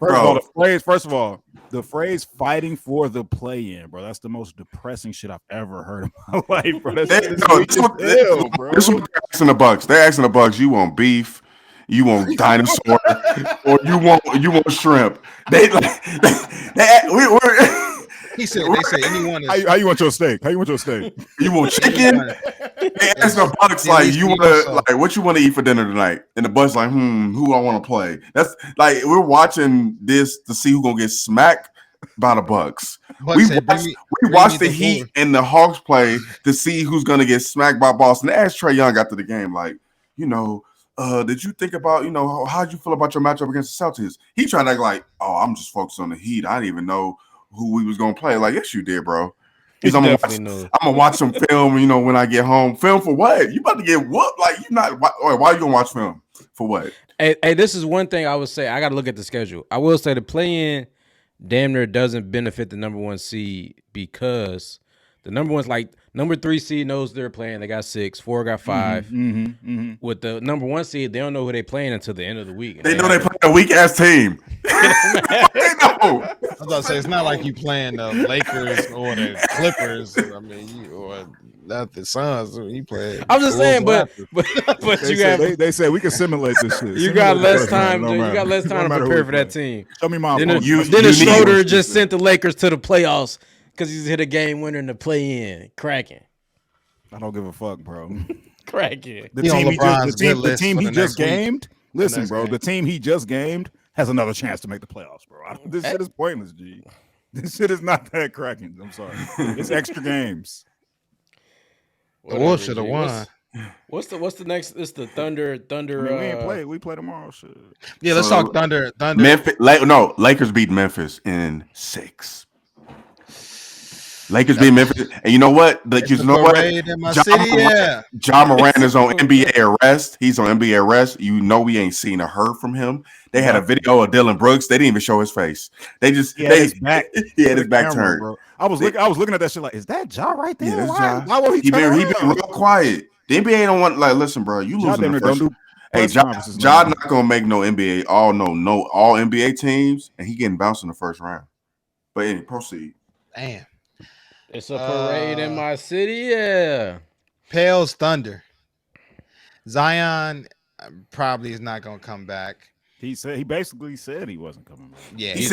S3: First of all, the phrase "fighting for the play-in," bro, that's the most depressing shit I've ever heard in my life, bro. This is what they're
S5: asking the Bucks. They're asking the Bucks. You want beef? You want dinosaur? Or you want shrimp?
S1: He said they say anyone is.
S3: How you want your steak? You want
S5: chicken? They ask the Bucks like what you want to eat for dinner tonight? And the Bucks like, who I want to play? That's like we're watching this to see who's gonna get smacked by the Bucks. We watched the Heat and the Hawks play to see who's gonna get smacked by Boston. They asked Trae Young after the game, like, did you think about, how'd you feel about your matchup against the Celtics? He trying to act like, I'm just focused on the Heat. I didn't even know who we was gonna play. Like, yes, you did, bro. I'm gonna watch some film, when I get home. Film for what? You about to get whooped? Like, you not? Why you gonna watch film for what?
S2: Hey, this is one thing I would say. I got to look at the schedule. I will say the play-in damn near doesn't benefit the number 1 seed because the number 1's like number 3 seed knows they're playing. They got 6, 4 got 5. With the number 1 seed, they don't know who they playing until the end of the week.
S5: They know they playing a weak ass team. They know.
S1: I was about to say it's not like you playing the Lakers or the Clippers. I mean, or not the Suns. You play.
S2: I'm just saying, but
S3: they say we can simulate this shit.
S2: You got less time. You got less time to prepare for that team.
S3: Show me my.
S2: Dennis Schroeder just sent the Lakers to the playoffs because he's hit a game winner in the play-in. Cracking.
S3: I don't give a fuck, bro.
S2: Cracking.
S3: The team he just gamed. Listen, bro. The team he just gamed has another chance to make the playoffs, bro. This shit is pointless, G. This shit is not that cracking. I'm sorry. It's extra games.
S1: The Wolves should have won.
S2: What's the next? It's the Thunder.
S3: I mean, we ain't play. We play tomorrow. Shit.
S1: Yeah, let's talk Thunder.
S5: Memphis. Lakers beat Memphis in 6. Lakers beat Memphis, and you know what? John Moran is on NBA arrest. He's on NBA arrest. We ain't seen or heard from him. They had a video of Dylan Brooks. They didn't even show his face. They just his back. He had his back turned. Bro.
S3: I was looking at that shit like, is that Ja right there?
S5: Yeah,
S3: why would
S5: he been real quiet? The NBA don't want listen, bro. You losing the first. Hey, Ja not gonna make no NBA all NBA teams, and he getting bounced in the first round. But anyway, proceed.
S1: Damn.
S2: It's a parade in my city, yeah.
S1: Pels Thunder. Zion probably is not gonna come back.
S3: He basically said he wasn't coming back.
S1: Yeah,
S5: he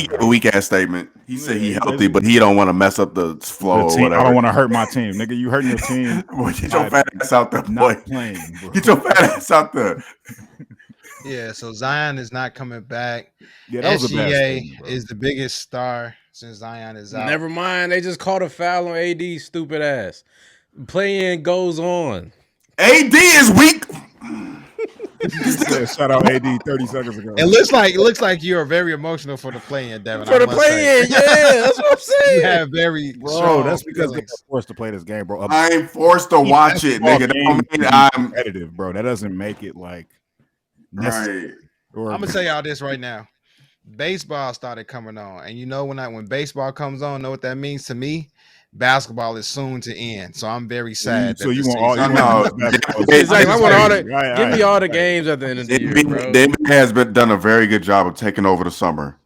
S5: gave a weak ass statement. He said he healthy, but he don't want to mess up the flow or whatever.
S3: I don't want to hurt my team, nigga. You hurting your team?
S5: Boy, get your fat ass out there, boy.
S3: Playing, bro.
S5: Get your fat ass out there.
S1: Yeah, so Zion is not coming back.
S3: Yeah, that was a bad
S1: SGA
S3: statement, bro.
S1: is the biggest star since Zion is out.
S2: Never mind. They just caught a foul on AD. Stupid ass. Play-in goes on.
S5: AD is weak.
S3: Shout out AD 30 seconds ago.
S1: It looks like you're very emotional for the play-in, Devin.
S2: For the play-in, yeah, that's what I'm saying.
S1: You have very
S3: Bro,
S1: strong
S3: that's because they're
S1: feelings.
S3: forced to play this game, bro.
S5: I'm forced to watch it, nigga. That don't mean I'm
S3: competitive, bro. That doesn't make it like necessary.
S5: right.
S1: I'm gonna tell y'all this right now. Baseball started coming on, and you know when baseball comes on, know what that means to me? Basketball is soon to end, so I'm very sad.
S3: So
S1: that
S3: you
S1: this
S3: want all?
S1: season-
S3: You want
S2: Exactly. I want all the.
S3: Right,
S2: Give me
S3: right,
S2: all the
S3: right.
S2: games at the end of the year, bro.
S5: The NBA has done a very good job of taking over the summer.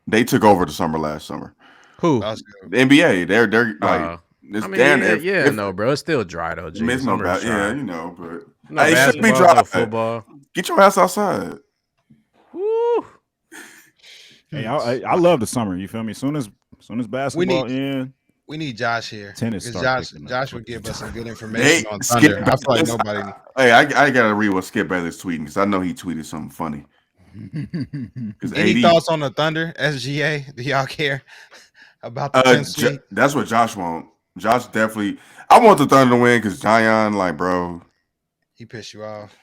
S5: They took over the summer last summer.
S2: Who?
S1: That's good.
S5: The NBA, they're like, it's
S2: I mean,
S5: damn.
S2: no, bro. It's still dry though. G.
S5: It's no
S2: Summer's
S5: bad,
S2: dry.
S5: yeah, you know, but
S2: No
S5: hey, it should be
S2: basketball,
S5: dry.
S2: no football.
S5: Get your ass outside.
S2: Woo.
S3: Hey, I love the summer. You feel me? Soon as basketball in,
S1: We need Josh here.
S3: Tennis
S1: Because
S3: start
S1: Josh,
S3: picking up.
S1: Josh would give us some good information on
S5: Skip
S1: Thunder. I feel like
S5: Bayless.
S1: nobody.
S5: Hey, I gotta read what Skip Bayless tweeting because I know he tweeted something funny.
S1: Any thoughts on the Thunder, SGA? Do y'all care about the 10th seed?
S5: That's what Josh wants. Josh definitely. I want the Thunder to win because Zion, like, bro.
S1: He pissed you off.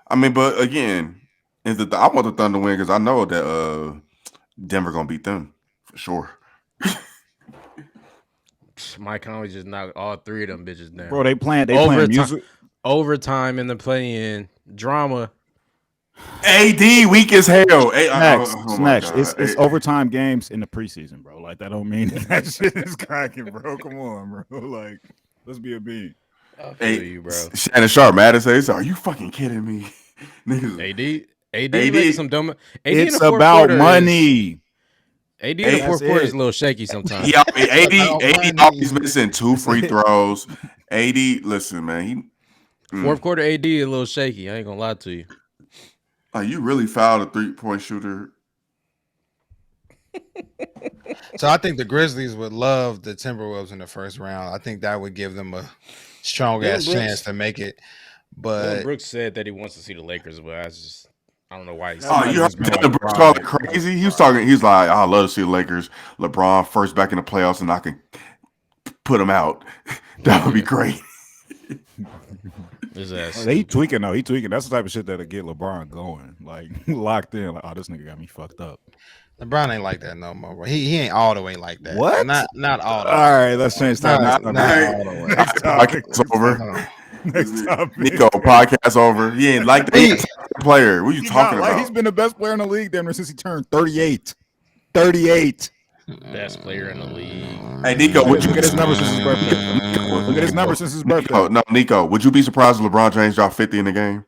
S5: I mean, but again, I want the Thunder to win because I know that Denver gonna beat them for sure.
S2: Mike Conley just knocked all three of them bitches down.
S3: bro. They playing music.
S2: Overtime in the play-in drama.
S5: AD weak as hell. Hey,
S3: Snaxx. It's overtime games in the preseason, bro. Like that don't mean that shit is cracking, bro. Come on, bro. Like, let's be a bean.
S2: I feel you, bro.
S5: Shannon Sharp, mad as hell. Are you fucking kidding me? Niggas.
S2: AD making some dumb. AD
S3: It's about money.
S2: AD in the fourth quarter is a little shaky sometimes.
S5: Yeah, AD always missing 2 free throws. AD, listen, man,
S2: Fourth quarter AD a little shaky. I ain't gonna lie to you.
S5: You really fouled a 3-point shooter.
S1: So I think the Grizzlies would love the Timberwolves in the first round. I think that would give them a strong ass chance to make it. But
S2: Brooks said that he wants to see the Lakers, but I don't know why.
S5: You heard Taylor Brooks call it crazy. He was talking. He's like, "I love to see the Lakers, LeBron first back in the playoffs, and I can put him out. That would be great."
S3: He tweaking though. He tweaking. That's the type of shit that'll get LeBron going, like locked in. Like, oh, this nigga got me fucked up.
S1: LeBron ain't like that no more, bro. He ain't all the way like that.
S3: What?
S1: Not all the way.
S3: All right, let's change time.
S1: Not all the way.
S5: Podcast over.
S3: Next topic.
S5: Nico, podcast over. He ain't like that player. What are you talking about?
S3: He's been the best player in the league damn near since he turned 38. 38.
S2: Best player in the league.
S5: Hey, Nico, would you
S3: look at his number since his birthday? Look at his number since his birthday.
S5: Nico, would you be surprised if LeBron James dropped 50 in the game?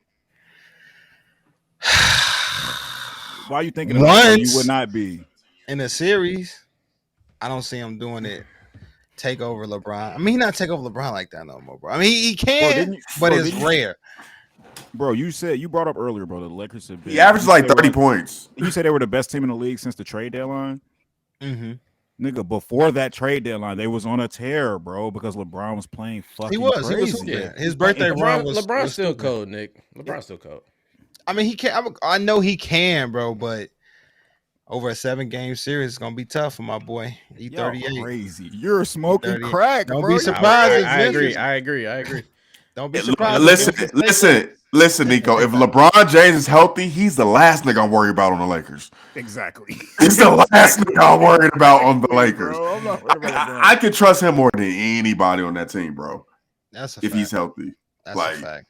S3: Why are you thinking of that? You would not be
S1: in a series. I don't see him doing it. Take over LeBron. I mean, he not take over LeBron like that no more, bro. I mean, he can, but it's rare.
S3: Bro, you brought up earlier, bro. The Lakers have been.
S5: He averaged like 30 points.
S3: You said they were the best team in the league since the trade deadline.
S1: Mm-hmm.
S3: Nigga, before that trade deadline, they was on a tear, bro, because LeBron was playing fucking crazy.
S1: Yeah. His birthday run was.
S2: LeBron's still cold, Nick. LeBron's still cold.
S1: I mean, he can. I know he can, bro, but over a 7-game series, it's gonna be tough for my boy. He's 38.
S3: Crazy. You're smoking crack.
S1: Don't
S3: bro.
S1: be surprised.
S2: I agree.
S1: Don't be surprised.
S5: Listen, Nico. If LeBron James is healthy, he's the last nigga I'm worried about on the Lakers.
S3: Exactly.
S5: He's the last nigga I'm worried about on the Lakers.
S3: Bro, I'm not worried about
S5: I could trust him more than anybody on that team, bro.
S1: That's a
S5: if
S1: fact.
S5: he's healthy.
S1: That's a fact.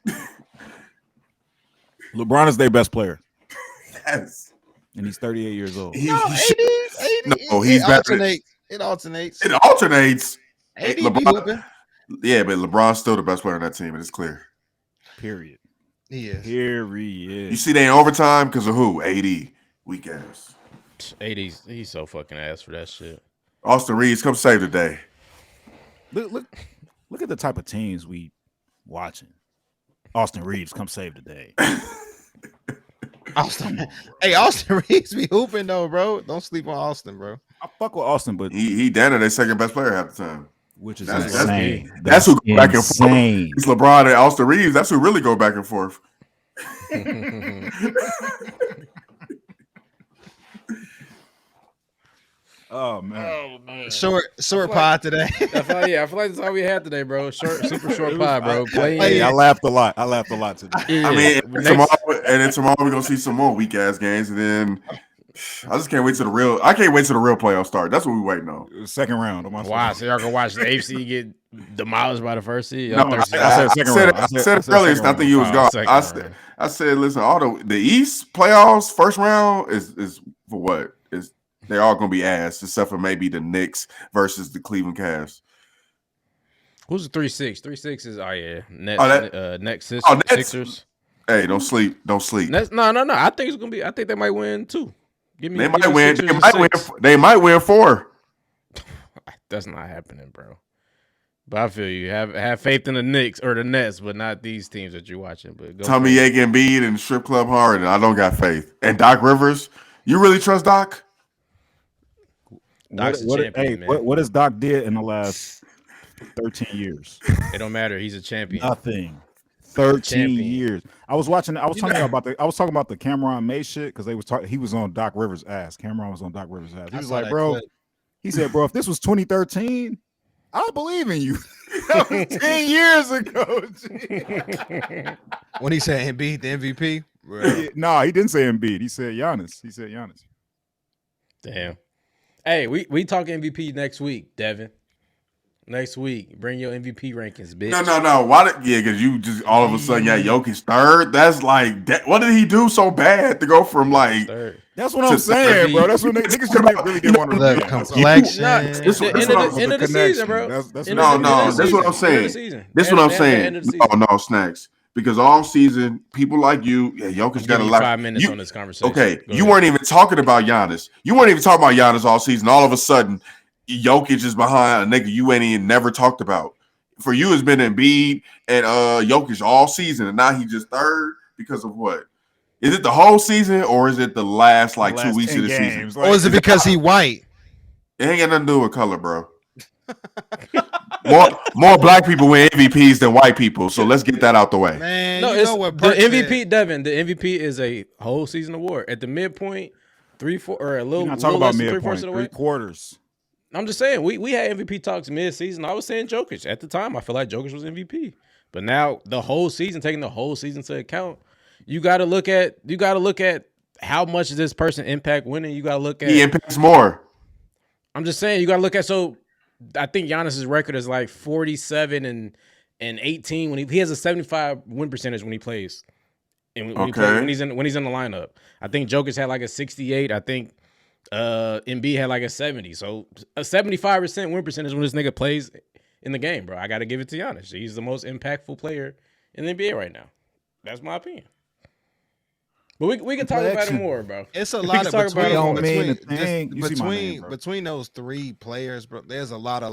S3: LeBron is their best player.
S5: Yes.
S3: And he's 38 years old.
S5: He's
S1: better. It alternates.
S5: It alternates.
S1: AD
S5: LeBron, yeah, but LeBron's still the best player on that team, and it's clear.
S3: Period.
S1: He is.
S3: Period.
S5: You see, they in overtime because of who? AD. Weak ass.
S2: He's so fucking ass for that shit.
S5: Austin Reeves, come save the day.
S3: Look at the type of teams we watching. Austin Reeves, come save the day.
S1: Austin Reeves be hooping though, bro. Don't sleep on Austin, bro.
S3: I fuck with Austin, but
S5: he down their second best player half the time.
S3: Which is
S5: insane. That's who go back and forth. It's LeBron and Austin Reeves. That's who really go back and forth.
S3: Oh man.
S1: Short pod today.
S2: I feel like that's all we had today, bro. Super short pod, bro.
S3: Hey, I laughed a lot. today.
S2: Yeah.
S5: I mean, then tomorrow we're gonna see some more weak ass games, and then I just can't wait to the real. I can't wait to the real playoff start. That's what we waiting on.
S3: Second round.
S2: Wow, so y'all can watch the AFC get demolished by the first seed?
S5: No, I said second round. I said earlier. I think you was gone. I said, listen, all the East playoffs first round is for what? They're all gonna be ass, except for maybe the Knicks versus the Cleveland Cavs.
S2: Who's the 3-6? 3-6 is Nets Sixers.
S5: Hey, don't sleep.
S2: Nets, no. I think it's gonna be. I think they might win too. They
S5: might win. They might win 4.
S2: That's not happening, bro. But I feel you. Have faith in the Knicks or the Nets, but not these teams that you're watching. But
S5: Tommy Embiid and Strip Club Harden. I don't got faith. And Doc Rivers. You really trust Doc?
S2: Doc's a champion, man.
S3: What has Doc did in the last 13 years?
S2: It don't matter. He's a champion.
S3: Nothing. 13 years. I was talking about the Cameron May shit because he was on Doc Rivers' ass. Cameron was on Doc Rivers' ass. He was like, bro. He said, bro, if this was 2013, I believe in you. That was 10 years ago.
S1: When he said Embiid, the MVP?
S3: No, he didn't say Embiid. He said Giannis.
S2: Damn. Hey, we talk MVP next week, Devin. Next week, bring your MVP rankings, bitch.
S5: No. Why? Because you just all of a sudden, Jokic third. That's like, what did he do so bad to go from like?
S2: Third.
S3: That's what I'm saying, bro. That's what niggas just really didn't want to
S1: the complexion.
S2: This end of the season, bro.
S5: That's what I'm saying. This is what I'm saying. No, Snaxx. Because all season, people like you, Jokic got a lot.
S2: 5 minutes on this conversation.
S5: Okay, you weren't even talking about Giannis. You weren't even talking about Giannis all season. All of a sudden, Jokic is behind a nigga you ain't even never talked about. For you, it's been Embiid and Jokic all season, and now he just third because of what? Is it the whole season or is it the last 2 weeks of the season?
S1: Or is it because he white?
S5: It ain't got nothing to do with color, bro. More black people win MVPs than white people, so let's get that out the way.
S1: Man,
S2: no, it's the MVP, Devin. The MVP is a whole season award. At the midpoint, 3-4 or a little.
S3: Not talking about midpoint,
S2: 3/4. I'm just saying we had MVP talks mid-season. I was saying Jokic at the time. I feel like Jokic was MVP, but now the whole season, taking the whole season to account, you got to look at how much does this person impact winning. You got to look at
S5: he impacts more.
S2: I'm just saying you got to look at I think Giannis's record is like 47 and 18 when he has a 75 win percentage when he plays, and when he's in the lineup. I think Jokic had like a 68. I think Embiid had like a 70. So a 75% win percentage when this nigga plays in the game, bro. I got to give it to Giannis. He's the most impactful player in the NBA right now. That's my opinion. But we can talk about it more, bro.
S1: It's a lot of between those three players, bro. There's a lot of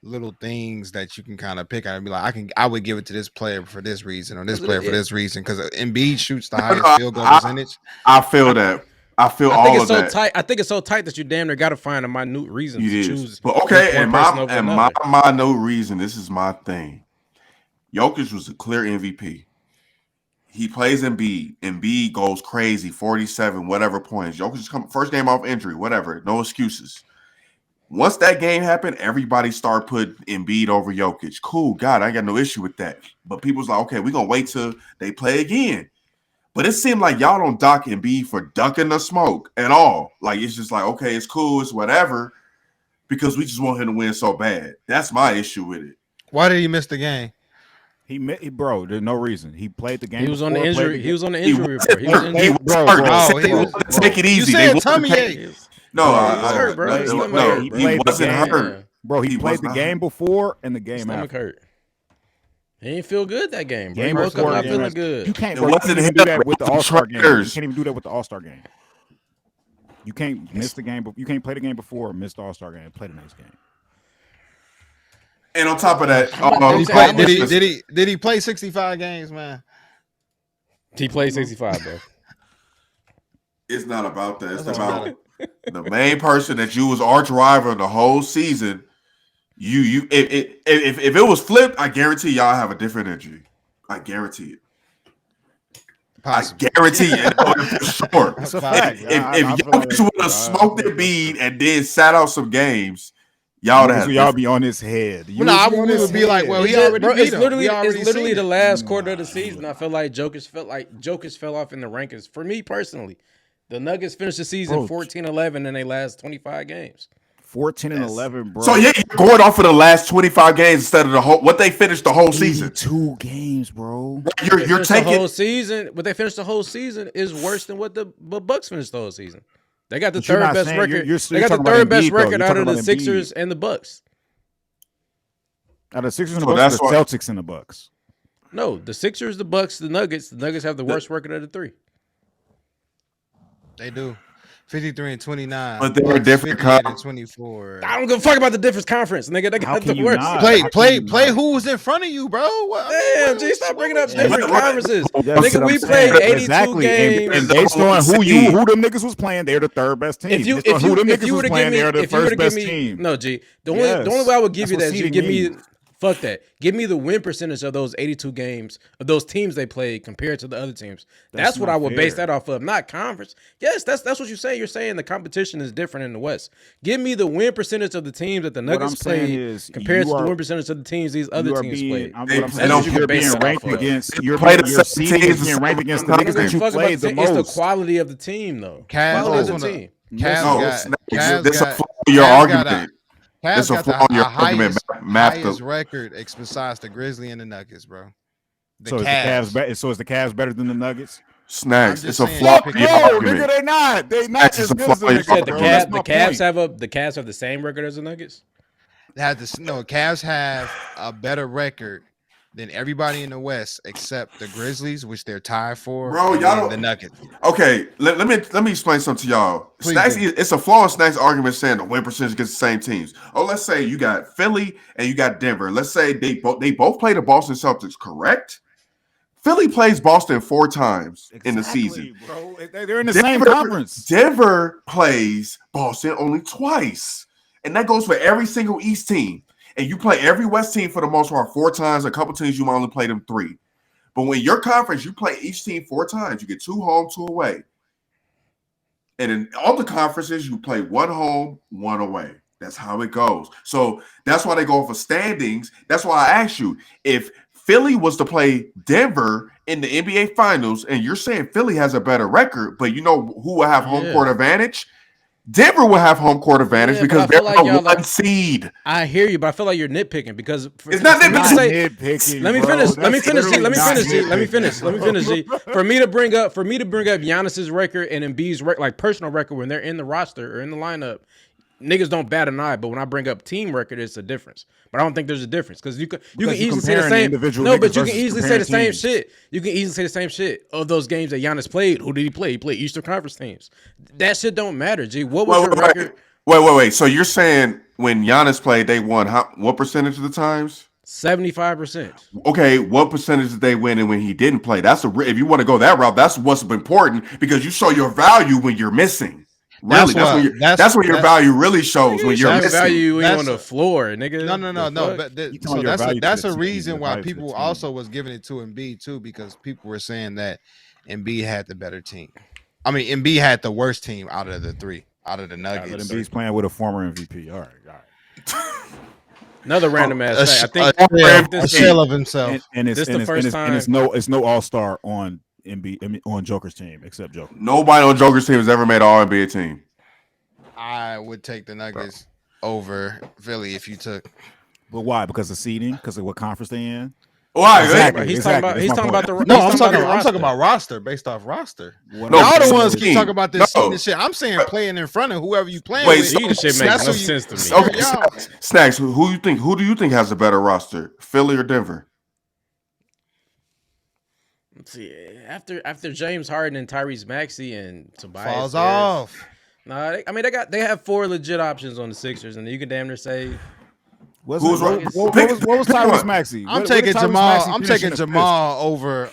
S1: little things that you can kind of pick out and be like, I would give it to this player for this reason or this player for this reason because Embiid shoots the highest field goal percentage.
S5: I feel that. I think it's so
S2: tight. I think it's so tight that you damn near got to find a minute reason to choose.
S5: But okay, and my minute reason. This is my thing. Jokic was a clear MVP. He plays Embiid. Embiid goes crazy, 47, whatever points. Jokic come first game off injury, whatever. No excuses. Once that game happened, everybody started putting Embiid over Jokic. Cool, God, I got no issue with that. But people's like, okay, we're going to wait till they play again. But it seemed like y'all don't dock Embiid for ducking the smoke at all. Like, it's just like, okay, it's cool, it's whatever, because we just want him to win so bad. That's my issue with it.
S1: Why did he miss the game?
S3: Bro, there's no reason. He played the game.
S2: He was on the injury. He was on the injury report.
S5: He was hurt. Take it easy.
S1: You said tummy ache.
S5: No,
S2: hurt, bro.
S5: He wasn't hurt.
S3: Bro, he played the game before and the game after.
S2: Hurt. He ain't feel good that game, bro. He woke up not feeling good.
S3: You can't do that with the All-Star game. You can't even do that with the All-Star game. You can't miss the game. You can't play the game before or miss the All-Star game. Play the next game.
S5: And on top of that,
S1: did he play 65 games, man?
S2: He played 65, bro.
S5: It's not about that. It's about the main person that you was arch rival the whole season. If it was flipped, I guarantee y'all have a different injury. I guarantee it.
S1: Possibly.
S5: I guarantee you, for sure.
S3: It's a fact.
S5: If Jokic would have smoked Embiid and then sat out some games, y'all would
S3: be on his head.
S1: We would be like, well, he already beat him.
S2: It's literally the last quarter of the season. I feel like Jokic fell off in the rankings. For me personally, the Nuggets finished the season 14-11 in their last 25 games.
S3: 14-11, bro.
S5: So yeah, you're going off of the last 25 games instead of the whole what they finished the whole season.
S3: 2 games, bro.
S5: You're taking
S2: the whole season. What they finished the whole season is worse than what the Bucks finished the whole season. They got the third best record. They got the third best record out of the Sixers and the Bucks.
S3: Out of the Sixers and the Bucks, the Celtics and the Bucks.
S2: No, the Sixers, the Bucks, the Nuggets. The Nuggets have the worst record of the 3.
S1: They do. 53-29.
S5: But they're a different conference.
S1: 24.
S2: I don't give a fuck about the different conference, nigga. They got the worst.
S1: Play who was in front of you, bro.
S2: Damn, G, stop bringing up different conferences. Nigga, we played 82 games.
S3: And based on who them niggas was playing, they're the third best team. If you were to give me, they're the first best team.
S2: No, G. The only way I would give you that is you give me. Fuck that. Give me the win percentage of those 82 games, of those teams they played compared to the other teams. That's what I would base that off of, not conference. Yes, that's what you say. You're saying the competition is different in the West. Give me the win percentage of the teams that the Nuggets played compared to the win percentage of the teams these other teams played.
S3: What I'm saying is you're being ranked against your seeding is being ranked against the niggas that you played the most.
S2: It's the quality of the team, though.
S1: Quality of the team.
S5: This is a flaw in your argument.
S1: Cavs got the highest record besides the Grizzlies and the Nuggets, bro.
S3: So is the Cavs better than the Nuggets?
S5: Snaxx, it's a flaw in your argument.
S3: Nigga, they not. They not as good as the
S2: Nuggets. The Cavs have the same record as the Nuggets?
S1: Cavs have a better record than everybody in the West except the Grizzlies, which they're tied for.
S5: Bro, y'all
S1: the Nuggets.
S5: Okay, let me explain something to y'all. It's a flaw in Snaxx' argument saying the win percentage against the same teams. Oh, let's say you got Philly and you got Denver. Let's say they both play the Boston Celtics, correct? Philly plays Boston 4 times in the season.
S3: Bro. They're in the same conference.
S5: Denver plays Boston only twice, and that goes for every single East team. And you play every West team for the most part 4 times. A couple teams you might only play them 3. But when your conference, you play each team 4 times. You get 2 home, 2 away. And in all the conferences, you play 1 home, 1 away. That's how it goes. So that's why they go for standings. That's why I asked you, if Philly was to play Denver in the NBA Finals, and you're saying Philly has a better record, but you know who will have home court advantage? Denver will have home court advantage because they're a 1 seed.
S2: I hear you, but I feel like you're nitpicking because
S5: it's not nitpicking.
S2: Let me finish. G. For me to bring up Giannis's record and Embiid's like personal record when they're in the roster or in the lineup, niggas don't bat an eye. But when I bring up team record, it's a difference. But I don't think there's a difference because you can easily say the same. No, but you can easily say the same shit. You can easily say the same shit of those games that Giannis played. Who did he play? He played Eastern Conference teams. That shit don't matter. G, what was your record?
S5: Wait. So you're saying when Giannis played, they won what percentage of the times?
S2: 75%.
S5: Okay, what percentage did they win? And when he didn't play, if you want to go that route, that's what's important because you show your value when you're missing. Really, that's where your value really shows when you're missing.
S2: Value on the floor, nigga.
S1: No. But that's a reason why people also was giving it to Embiid too, because people were saying that Embiid had the better team. I mean, Embiid had the worst team out of the 3, out of the Nuggets.
S3: But Embiid's playing with a former MVP. All right.
S2: Another random ass fact. I think
S1: a shell of himself.
S3: And it's the first time. And it's no all-star on Embiid on Joker's team except Joker.
S5: Nobody on Joker's team has ever made an All-NBA team.
S1: I would take the Nuggets over Philly if you took.
S3: But why? Because of seeding? Because of what conference they in?
S5: Why?
S3: Exactly.
S2: He's talking about the.
S1: No, I'm talking about roster based off roster. Y'all the ones keep talking about this seeding shit. I'm saying playing in front of whoever you playing with.
S2: Seeding shit makes no sense to me.
S5: Okay, Snaxx, who do you think has a better roster, Philly or Denver?
S2: Let's see. After James Harden and Tyrese Maxey and Tobias
S1: falls off.
S2: No, they have 4 legit options on the Sixers, and you can damn near say.
S3: What was Tyrese Maxey?
S1: I'm taking Jamal. I'm taking Jamal over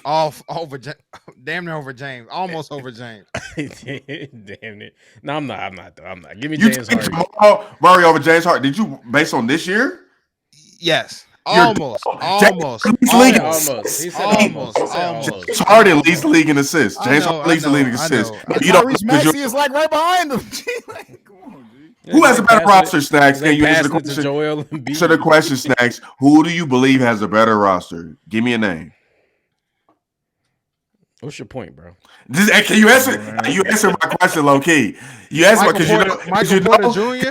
S1: damn near over James, almost over James.
S2: Damn it! No, I'm not. Though. I'm not. Give me
S5: you
S2: James Harden.
S5: Jamal Murray over James Harden. Did you based on this year?
S1: Yes. Almost.
S2: He said almost.
S5: James Harden leads the league in assists. James Harden leads the league in assists. You don't.
S3: Tyrese Maxey is like right behind him. Like, come on, G.
S5: Who has a better roster, Snaxx? Can you answer the question?
S2: Joel Embiid.
S5: Answer the question, Snaxx. Who do you believe has a better roster? Give me a name.
S2: What's your point, bro?
S5: Can you answer? You answer my question, low key. You answer my because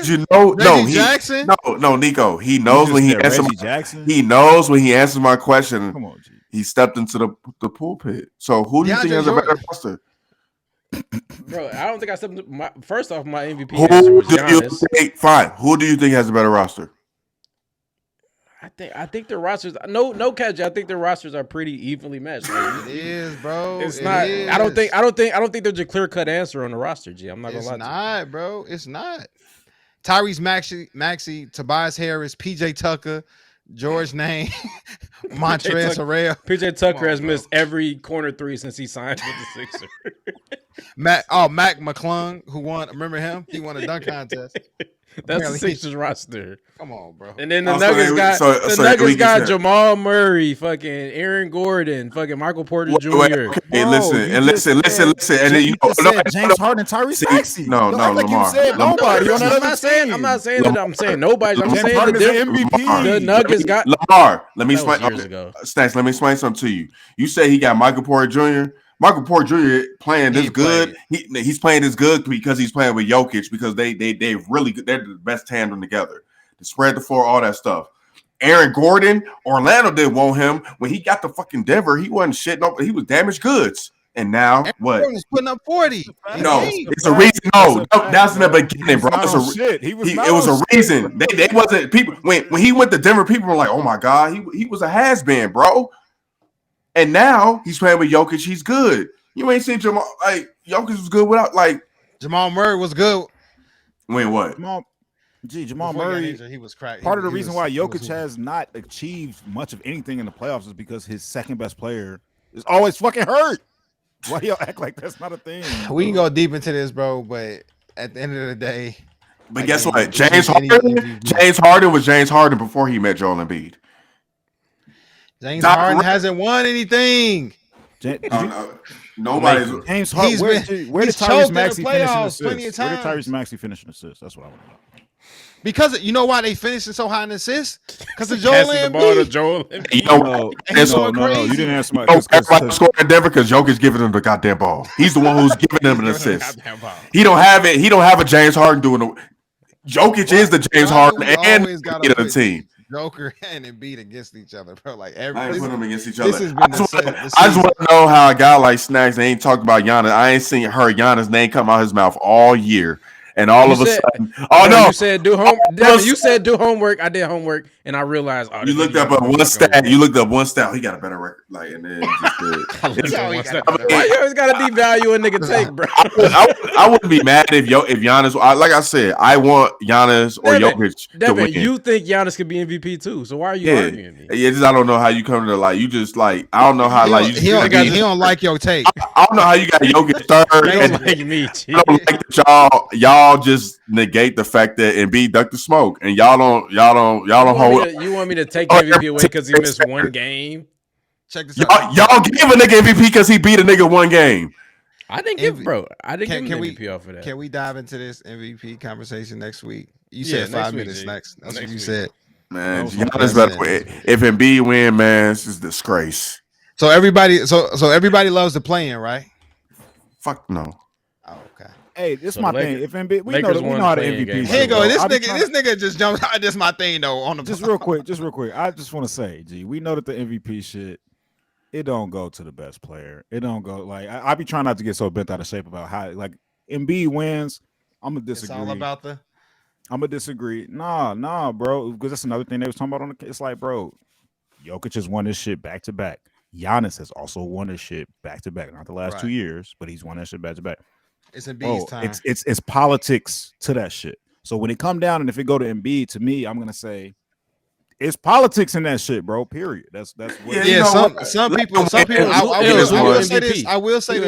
S5: you know.
S1: Jackson?
S5: No, Nico. He knows when he answers. He knows when he answers my question.
S3: Come on, G.
S5: He stepped into the pulpit. So who do you think has a better roster?
S2: Bro, I don't think I stepped into first off, my MVP answer was Giannis.
S5: Fine. Who do you think has a better roster?
S2: I think the rosters no catch. I think the rosters are pretty evenly matched. Like,
S1: it is, bro.
S2: It's not. I don't think there's a clear cut answer on the roster. G. I'm not gonna lie.
S1: It's not, bro. It's not. Tyrese Maxey, Tobias Harris, PJ Tucker, George Name, Montrezl Harrell.
S2: PJ Tucker has missed every corner three since he signed with the Sixers.
S1: Mac McClung, who won. Remember him? He won a dunk contest.
S2: That's the Sixers roster.
S1: Come on, bro.
S2: And then the Nuggets got Jamal Murray, fucking Aaron Gordon, fucking Michael Porter Jr.
S5: Hey, listen. And then
S3: James Harden, Tyrese Maxey.
S5: No, Lamar.
S3: Nobody.
S2: I'm not saying that. I'm saying nobody. I'm saying
S3: Harden
S2: the
S3: is an MVP.
S2: The Nuggets got
S5: Lamar. Let me explain.
S2: Snacks.
S5: Let me explain something to you. You say he got Michael Porter Jr. Michael Porter Jr. playing this good. He's playing this good because he's playing with Jokic because they really good. They're the best tandem together. To spread the floor, all that stuff. Aaron Gordon, Orlando didn't want him when he got to fucking Denver. He wasn't shit. No, he was damaged goods. And now
S1: Aaron
S5: what?
S1: Gordon was putting up 40.
S5: No, it's a reason. No, that's in the beginning, bro. It was a reason. They wasn't people when he went to Denver. People were like, "Oh my god, he was a has-been, bro." And now he's playing with Jokic. He's good. You ain't seen Jamal Jokic was good without
S1: Jamal Murray was good.
S5: When what?
S3: Jamal Murray.
S1: He was cracked.
S3: Part of the reason why Jokic has not achieved much of anything in the playoffs is because his second best player is always fucking hurt. Why y'all act like that's not a thing?
S1: We can go deep into this, bro, but at the end of the day.
S5: But guess what? James Harden was James Harden before he met Joel Embiid.
S1: James Harden hasn't won anything.
S5: Nobody's.
S3: James Harden. Where did Tyrese Maxey finish in assists? Where did Tyrese Maxey finish in assists? That's what I want to know.
S1: Because you know why they finishing so high in assists? Because of Joel Embiid.
S3: No, you didn't answer my
S5: question. Everybody scored at Denver because Jokic giving them the goddamn ball. He's the one who's giving them an assist. He don't have it. He don't have a James Harden doing it. Jokic is the James Harden and the team.
S1: Joker and Embiid against each other, bro. Like
S5: I ain't put them against each other.
S1: I just
S5: want to know how a guy like Snaxx ain't talked about Giannis. I ain't seen Giannis' name come out his mouth all year. And all of a sudden,
S2: you said do homework. You said do homework. I did homework, and I realized.
S5: You looked up one stat. You looked up one stat. He got a better record. And then
S2: why you always gotta devalue a nigga take, bro?
S5: I wouldn't be mad if Giannis. Like I said, I want Giannis or Jokic to win.
S2: You think Giannis could be MVP too? So why are you arguing me?
S5: Yeah, I don't know how you come to you just I don't know how
S1: he don't like your take.
S5: I don't know how you got Jokic third.
S2: He don't like me.
S5: I don't like that y'all just negate the fact that Embiid ducked the smoke, and y'all don't hold.
S2: You want me to take MVP away because he missed one game?
S1: Check this out.
S5: Y'all give a nigga MVP because he beat a nigga one game.
S2: I didn't give MVP off of that.
S1: Can we dive into this MVP conversation next week? You said 5 minutes next. That's what you said.
S5: Man, Giannis better win. If Embiid win, man, it's a disgrace.
S1: So everybody loves the play-in, right?
S5: Fuck no.
S1: Oh, okay.
S3: Hey, this is my thing. If Embiid, we know how the MVP.
S1: Here you go. This nigga just jumped. This is my thing though. On the
S3: just real quick. I just want to say, G, we know that the MVP shit, it don't go to the best player. It don't go I be trying not to get so bent out of shape about how Embiid wins. I'm gonna disagree.
S1: It's all about
S3: I'm gonna disagree. Nah, bro. Because that's another thing they was talking about it's bro, Jokic has won this shit back to back. Giannis has also won this shit back to back. Not the last 2 years, but he's won that shit back to back.
S1: It's Embiid's time.
S3: It's politics to that shit. So when it come down and if it go to Embiid, to me, I'm gonna say it's politics in that shit, bro. Period. That's what.
S1: Some people. I will say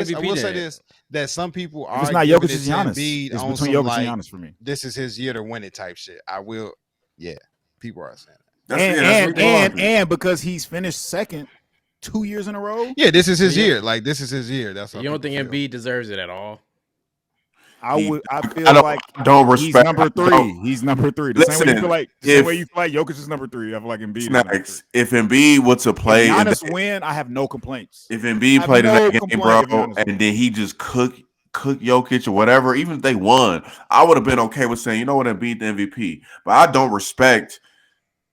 S1: this. That some people are.
S3: It's not Jokic, it's Giannis. It's between Jokic and Giannis for me.
S1: This is his year to win it type shit. I will. Yeah, people are saying that.
S3: And because he's finished second 2 years in a row.
S1: Yeah, this is his year. Like this is his year. That's
S2: you don't think Embiid deserves it at all?
S3: I don't respect. He's number three. He's number three. The same way you feel like Jokic is number three. I feel like Embiid is number three.
S5: If Embiid were to play,
S3: if Giannis win, I have no complaints.
S5: If Embiid played in that game, bro, and then he just cook Jokic or whatever, even if they won, I would have been okay with saying, you know what, Embiid the MVP. But I don't respect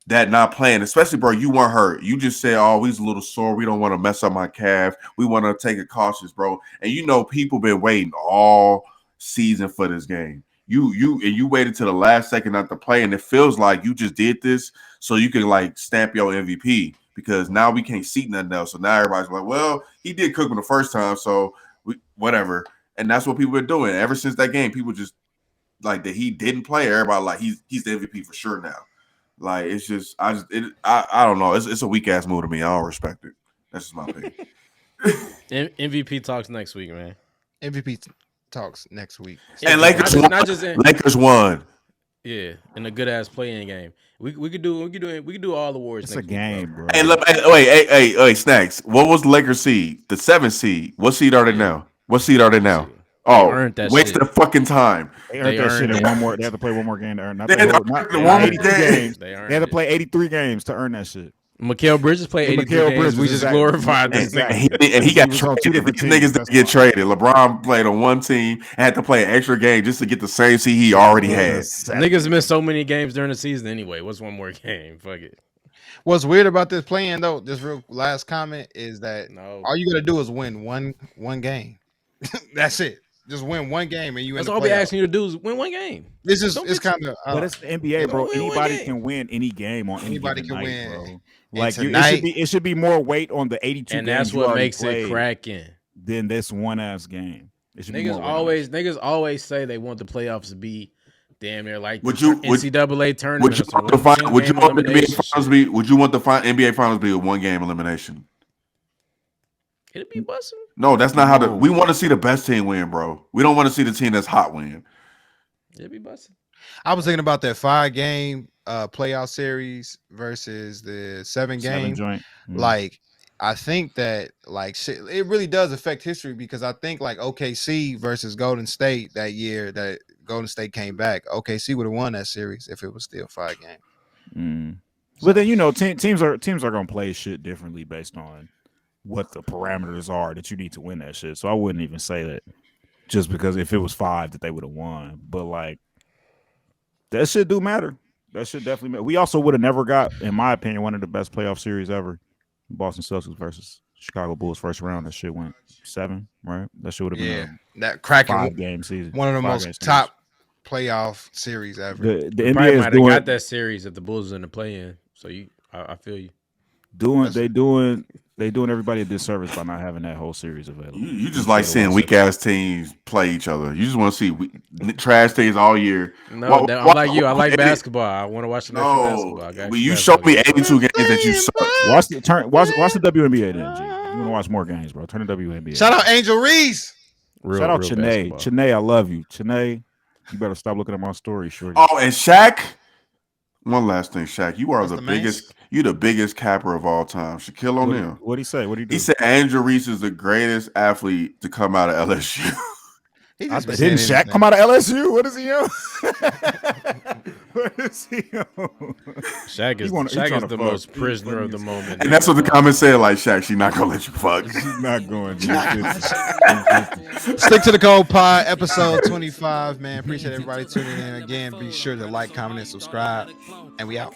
S5: that not playing, especially, bro, you weren't hurt. You just said, oh, he's a little sore. We don't want to mess up my calf. We want to take it cautious, bro. And you know people been waiting all season for this game. You waited till the last second not to play, and it feels like you just did this so you can like stamp your MVP because now we can't see nothing else. So now everybody's like, well, he did cook him the first time, so whatever. And that's what people are doing. Ever since that game, people just like that he didn't play. Everybody like he's the MVP for sure now. Like it's just I don't know. It's a weak ass move to me. I don't respect it. That's just my opinion.
S2: MVP talks next week, man.
S1: MVP talks next week.
S5: And Lakers won.
S2: Yeah, in a good ass play-in game. We could do all the awards.
S3: It's next a game, bro.
S5: Hey, wait, Snaxx. What was the Lakers seed? The 7th seed. What seed are they now? Oh, waste of fucking time.
S3: They earned that shit in one more. They have to play one more game to earn. Not 82 games. They had to play 83 games to earn that shit.
S2: Mikal Bridges played 83 games. We just glorified this nigga.
S5: And he got traded. These niggas didn't get traded. LeBron played on one team and had to play an extra game just to get the same seed he already had.
S2: Niggas missed so many games during the season anyway. What's one more game? Fuck it.
S1: What's weird about this playing though, this real last comment is that all you gotta do is win one game. That's it. Just win one game and you.
S2: That's all we asking you to do is win one game.
S1: This is it's kind of.
S3: But it's the NBA, bro. Anybody can win any game on
S1: anybody can
S3: night,
S1: win.
S3: Bro. Like it should be more weight on the 82
S2: and
S3: games.
S2: That's what makes it cracking.
S3: Than this one ass game.
S2: Niggas always say they want the playoffs to be damn near like
S5: NCAA
S2: tournament.
S5: Would you want the NBA finals to be a one game elimination?
S2: It'd be busting.
S5: No, that's not how we want to see the best team win, bro. We don't want to see the team that's hot win.
S2: It'd be busting.
S1: I was thinking about that 5-game playoff series versus the 7-game. Like, I think that like shit, it really does affect history because I think like OKC versus Golden State that year that Golden State came back, OKC would have won that series if it was still 5-game.
S3: But then teams are gonna play shit differently based on what the parameters are that you need to win that shit. So I wouldn't even say that just because if it was 5 that they would have won. But like that shit do matter. That shit definitely matter. We also would have never got, in my opinion, one of the best playoff series ever. Boston Celtics versus Chicago Bulls first round. That shit went 7, right? That shit would have been
S1: that cracking
S3: 5-game season.
S1: One of the most top playoff series ever.
S3: The
S2: NBA
S3: might have
S2: got that series if the Bulls was in the play-in. So I feel you. They doing everybody a disservice by not having that whole series available.
S5: You just like seeing weak ass teams play each other. You just want to see trash teams all year.
S2: No, I'm like you. I like basketball. I want to watch the basketball.
S5: You showed me 82 games that you suck.
S3: Watch the WNBA then, G. You want to watch more games, bro? Turn the WNBA.
S1: Shout out Angel Reese.
S3: Shout out Chanae. Chanae, I love you. Chanae, you better stop looking at my story, shorty.
S5: Oh, and Shaq. One last thing, Shaq. You are the biggest. You the biggest capper of all time. Shaquille O'Neal.
S3: What'd he say? What'd he do?
S5: He said Andrew Reese is the greatest athlete to come out of LSU.
S3: Didn't Shaq come out of LSU? What is he on? What is he on?
S2: Shaq is the most prisoner of the moment.
S5: And that's what the comment said. Like, Shaq, she not gonna let you fuck.
S3: She's not going.
S1: Stick to the Code Pod, episode 25. Man, appreciate everybody tuning in again. Be sure to like, comment, and subscribe. And we out.